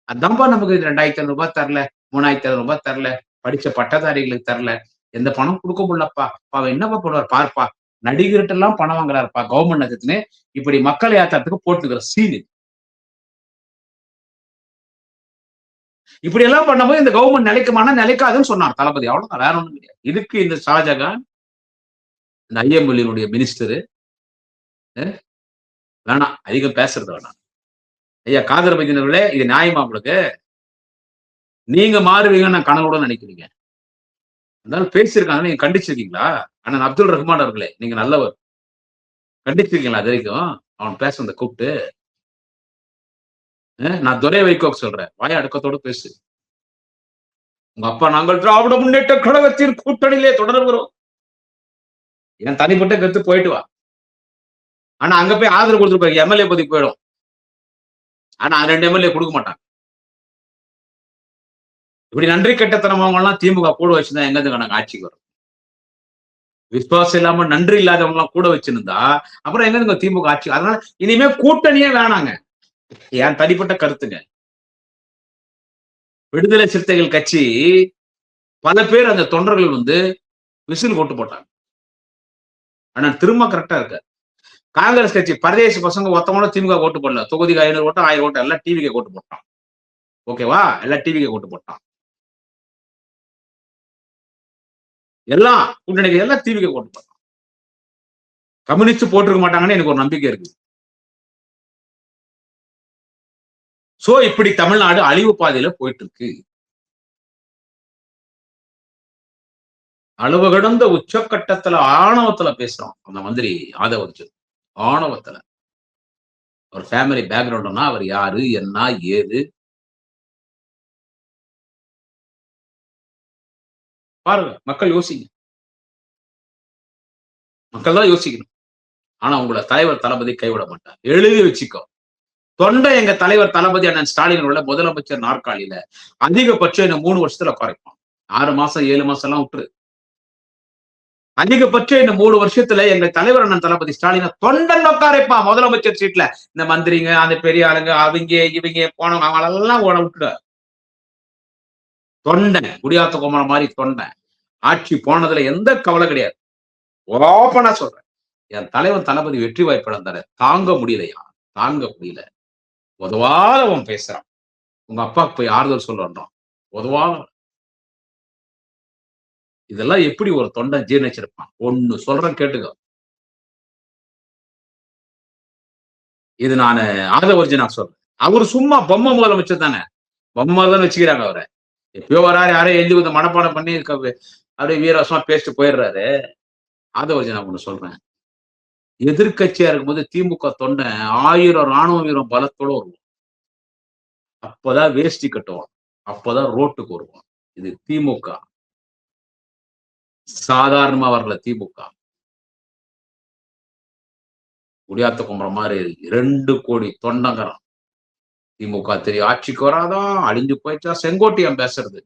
அதான்ப்பா நமக்கு 2,500 ரூபாய் தரல, 3,500 ரூபாய் தரல, படிச்ச பட்டதாரிகளுக்கு தரல, எந்த பணம் கொடுக்க முடியலப்பா, அவன் என்னப்பா பண்ணுவார் பார்ப்பா, நடிகர்கிட்ட எல்லாம் பணம் வாங்குறாருப்பா கவர்மெண்ட் நகத்துன்னு, இப்படி மக்களை ஏத்தாத்துக்கு போட்டுக்கிற சீன். இப்படி எல்லாம் பண்ணும்போது இந்த கவர்மெண்ட் நிலைக்குமானா நிலைக்காதுன்னு சொன்னார் தளபதி, அவ்வளவுதான், வேற ஒண்ணும் கிடையாது. இதுக்கு இந்த ஷாஜகான், இந்த ஐஎம்எல்ஏனுடைய மினிஸ்டரு வேணாம், அதிகம் பேசுறது வேணாம். ஐயா காதர் பைத்தியர்களே, இது நியாயமா உங்களுக்கு? நீங்க மாறுவீங்கன்னு நான் கனவோட நினைக்கிறீங்க. அதனால பேசியிருக்காங்க, நீங்க கண்டிச்சிருக்கீங்களா? அண்ணன் அப்துல் ரஹ்மான் அவர்களே, நீங்க நல்லவர், கண்டிச்சிருக்கீங்களா அது வரைக்கும் அவன் பேசுறத கூப்பிட்டு? நான் துரை வைகோக்கு சொல்றேன், வாய அடக்கத்தோட பேசு. உங்க அப்பா நாங்கள் திராவிட முன்னேற்ற கழகத்தின் கூட்டணியிலே தொடர்கிறோம், என் தனிப்பட்ட கருத்து, போயிட்டு வா. ஆனா அங்க போய் ஆதரவு கொடுத்துருப்பாரு, எம்எல்ஏ பத்தி போயிடும். ஆனா 2 எம்எல்ஏ கொடுக்க மாட்டாங்க. இப்படி நன்றி கெட்டத்தனவங்க எல்லாம் திமுக கூட வச்சுதான் எங்க இருந்து நாங்க ஆட்சிக்கு வரோம். விசுவாசம் இல்லாம நன்றி இல்லாதவங்க எல்லாம் கூட வச்சிருந்தா அப்புறம் எங்க இருந்து திமுக ஆட்சி? அதனால இனிமே கூட்டணியே வேணாங்க, என் தனிப்பட்ட கருத்துங்க. விடுதலை சிறுத்தைகள் கட்சி பல பேர் அந்த தொண்டர்கள் வந்து விசில் ஓட்டு போட்டாங்க. ஆனா திரும்ப கரெக்டா இருக்க. காங்கிரஸ் கட்சி பரதேசி பசங்க ஒத்தவங்கள திமுக ஓட்டு போடல, தொகுதிக்கு 500 ஓட்டு 1000 ஓட்டு எல்லாம் டிவிக்கு ஓட்டு போட்டான். ஓகேவா? எல்லாம் டிவிக்கு ஓட்டு போட்டான். எல்லாம் கூட்டணிக்கு எல்லாம் டிவிக்கு ஓட்டு போட்டான். கம்யூனிஸ்ட் போட்டிருக்க மாட்டாங்கன்னு எனக்கு ஒரு நம்பிக்கை இருக்கு. சோ இப்படி தமிழ்நாடு அழிவு பாதையில போயிட்டு இருக்கு. அளவு கடந்த உச்சக்கட்டத்துல ஆணவத்துல பேசுறோம் அந்த மந்திரி ஆதவர்ஜன். ஆணவத்துல ஒரு ஃபேமிலி பேக்ரவுண்ட்னா அவர் யாரு, என்ன, ஏது பாருங்க. மக்கள் யோசிங்க, மக்கள் தான் யோசிக்கணும். ஆனா உங்களோட தலைவர் தளபதி கைவிட மாட்டார், எழுதி வச்சுக்கோ. தொண்டை எங்க தலைவர் தளபதி அண்ணன் ஸ்டாலின் உள்ள முதலமைச்சர் நாற்காலியில அதிகபட்சம் இன்னும் 3 வருஷத்துல குறைப்போம். 6 மாசம் 7 மாசம் எல்லாம் விட்டுரு. அதிகபட்சம் இந்த 3 வருஷத்துல எங்க தலைவர் அண்ணன் தளபதி ஸ்டாலின் தொண்டன் உட்காரைப்பா முதலமைச்சர் சீட்ல. இந்த மந்திரிங்க, அந்த பெரிய ஆளுங்க, அவங்க இவங்க போனவங்க அவங்களெல்லாம் ஓட விட்டுட. தொண்டன் குடியாத்த குமரன் மாதிரி தொண்டன் ஆட்சி போனதுல எந்த கவலை கிடையாது. ஓப்பனா சொல்றேன், என் தலைவன் தளபதி வெற்றி வாய்ப்பு இழந்தாரு, தாங்க முடியலையா, தாங்க முடியல. உதவாதவன் பேசுறான், உங்க அப்பாவுக்கு போய் ஆறுதல் சொல்றான், உதவாத. இதெல்லாம் எப்படி ஒரு தொண்டன் ஜீர்ணிச்சிருப்பான்? ஒண்ணு சொல்றேன் கேட்டுக்கோ. இது நான் ஆதவர்ஜனா சொல்றேன். அவரு சும்மா பொம்மை முதலமைச்சர் தானே, பொம்மை தான் வச்சுக்கிறாங்க அவரை. எப்பயோ வராரு, யாரையும் எழுதி வந்து மனப்பாடம் பண்ணி அப்படியே வீரவசமா பேசிட்டு போயிடுறாரு. ஆதவர்ஜனா ஒண்ணு சொல்றேன், எதிர்கட்சியா இருக்கும்போது திமுக தொண்டை 1000 ராணுவ வீரம் பலத்தோட வருவோம். அப்பதான் வேஷ்டி கட்டுவோம், அப்பதான் ரோட்டுக்கு வருவோம். இது திமுக, சாதாரணமா வரல திமுக. குடியாத்த கும்புற மாதிரி 2 கோடி தொண்டங்கிறான். திமுக தெரியும் ஆட்சிக்கு வராதான், அழிஞ்சு போயிட்டா. செங்கோட்டையன் பேசுறது,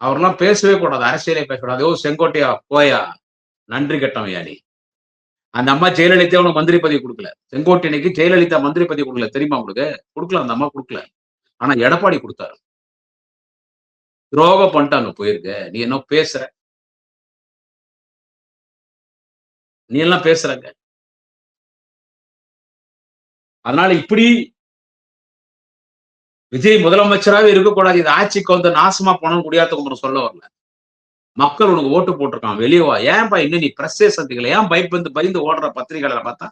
அவர்லாம் பேசவே கூடாது, அரசியலே பேசக்கூடாது. செங்கோட்டையா போயா, நன்றி கட்டவையா நீ. அந்த அம்மா ஜெயலலிதா உனக்கு மந்திரி பதவி கொடுக்கல. செங்கோட்டையனுக்கு ஜெயலலிதா மந்திரி பதவி கொடுக்கல. தெரியுமா உங்களுக்கு? கொடுக்கல, அந்த அம்மா கொடுக்கல. ஆனா எடப்பாடி கொடுத்தாரு. துரோகம் பண்ணிட்டாங்க போயிருக்க. நீ என்ன பேசுற? நீ எல்லாம் பேசுறங்க. அதனால இப்படி விஜய் முதலமைச்சராவே இருக்கக்கூடாது. இது ஆட்சிக்கு வந்து நாசமா போனோம்னு குடியாத்த சொல்ல வரல. மக்கள் உனக்கு ஓட்டு போட்டிருக்கான். வெளியே வா. ஏன்பா இன்னும் நீ பிரஸ்ஸே சந்திக்கல? ஏன் பயந்து ஓடுற பத்திரிகையாளரை பார்த்தா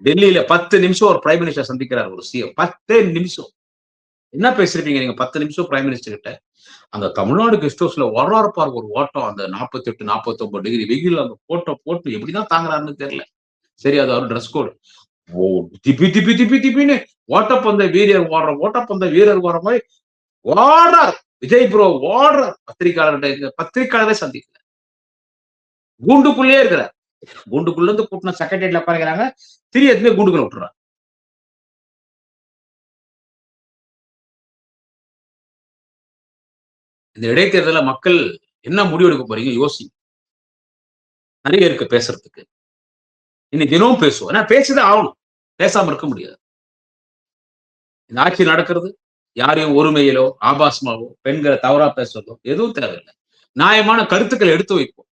டெல்லியில 10 நிமிஷம் ஒரு பிரைம் மினிஸ்டர் சந்திக்கிறார் ஒரு சிஎம். 10 நிமிஷம். என்ன பேசிருப்பீங்க நீங்க 10 நிமிஷம் பிரைம் மினிஸ்டர் கிட்ட? அந்த தமிழ்நாடு கெஸ்ட் ஹவுஸ்ல வர்றாரு பாரு ஒரு ஓட்டம். அந்த 48, 49 டிகிரி வெயில் அந்த போட்டோ போட்டு எப்படிதான் தாங்குறாருன்னு தெரியல. சரி, அது அவர் ட்ரெஸ் கோடு. ஓ, திப்பி திப்பி திப்பி திப்பின்னு ஓட்டப்பந்த வீரர் ஓடுற ஓட்டப்பந்த வீரர் ஓடுற மாதிரி ஓடுறார் விஜய் ப்ரோ. ஓடுறார். பத்திரிகையாளரை சந்திக்கல. கூண்டுக்குள்ளே இருக்கிறார். கூண்டுக்குள்ள இருந்து கூட்டின செக்ரட்டரியேட்ல உட்காருங்கிறாங்க. திரியதுமே கூண்டுக்குள்ள விட்டுறாங்க. இந்த இடைத்தேர்தல மக்கள் என்ன முடிவு எடுக்க போறீங்க யோசி. நிறைய இருக்கு பேசுறதுக்கு. இன்னைக்கு தினமும் பேசுவோம். ஏன்னா பேசிதான் ஆகணும். பேசாம இருக்க முடியாது. இந்த ஆட்சி நடக்கிறது யாரையும் ஒருமையிலோ ஆபாசமாவோ பெண்களை தவறா பேசுறதோ எதுவும் தேவையில்லை. நியாயமான கருத்துக்களை எடுத்து வைப்போம்.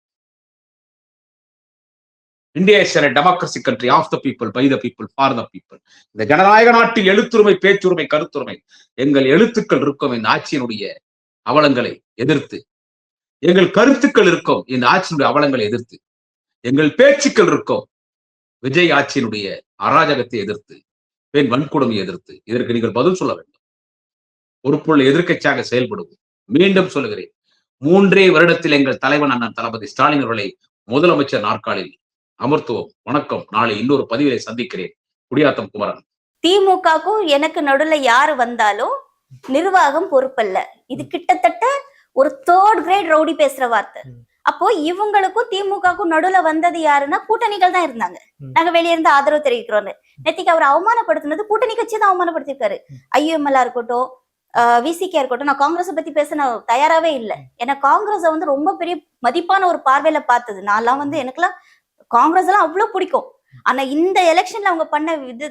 India is a democracy country of the people, by the people, for the people. இந்த ஜனநாயக நாட்டில் எழுத்துரிமை, பேச்சுரிமை, கருத்துரிமை. எங்கள் எழுத்துக்கள் இருக்கும் இந்த ஆட்சியினுடைய அவலங்களை எதிர்த்து. எங்கள் கருத்துக்கள் இருக்கும் இந்த ஆட்சியினுடைய அவலங்களை எதிர்த்து. எங்கள் பேச்சுக்கள் இருக்கும் விஜய் ஆட்சியினுடைய அராஜகத்தை எதிர்த்து, பெண் வன்கொடுமையை எதிர்த்து. இதற்கு நீங்கள் பதில் சொல்ல வேண்டும். பொறுப்புள்ள எதிர்க்கட்சியாக செயல்படுவோம். மீண்டும் சொல்லுகிறேன், 3 வருடத்தில் எங்கள் தலைவன் அண்ணன் தளபதி ஸ்டாலின் அவர்களை முதலமைச்சர் நாற்காலில் அமர்த்துவோம். வணக்கம். நாளை இன்னொரு பதிவிலை சந்திக்கிறேன். குடியாத்தம் குமரன். திமுகவுக்கும் எனக்கு நடுவுல யாரு வந்தாலும் நிர்வாகம் பொறுப்பல்ல. இது கிட்டத்தட்ட ஒரு 3rd கிரேட் ரவுடி பேசுற வார்த்தை. அப்போ இவங்களுக்கும் திமுகவுக்கும் நடுவுல வந்தது யாருன்னா கூட்டணிகள் தான் இருந்தாங்க. நாங்க வெளியே இருந்து ஆதரவு தெரிவிக்கிறோம். நேத்திக்கு அவர் அவமானப்படுத்தினது கூட்டணி கட்சி தான் அவமானப்படுத்திருக்காரு. ஐஎம்எல்ஆ இருக்கட்டும், விசிகே இருக்கட்டும். நான் காங்கிரஸ் பத்தி பேச நான் தயாராவே இல்லை. ஏன்னா காங்கிரஸ் வந்து ரொம்ப பெரிய மதிப்பான ஒரு பார்வையில பார்த்தது. நான்லாம் வந்து எனக்குலாம் காங்கிரஸ் எல்லாம் அவ்வளவு பிடிக்கும். ஆனா இந்த எலெக்ஷன்ல அவங்க பண்ண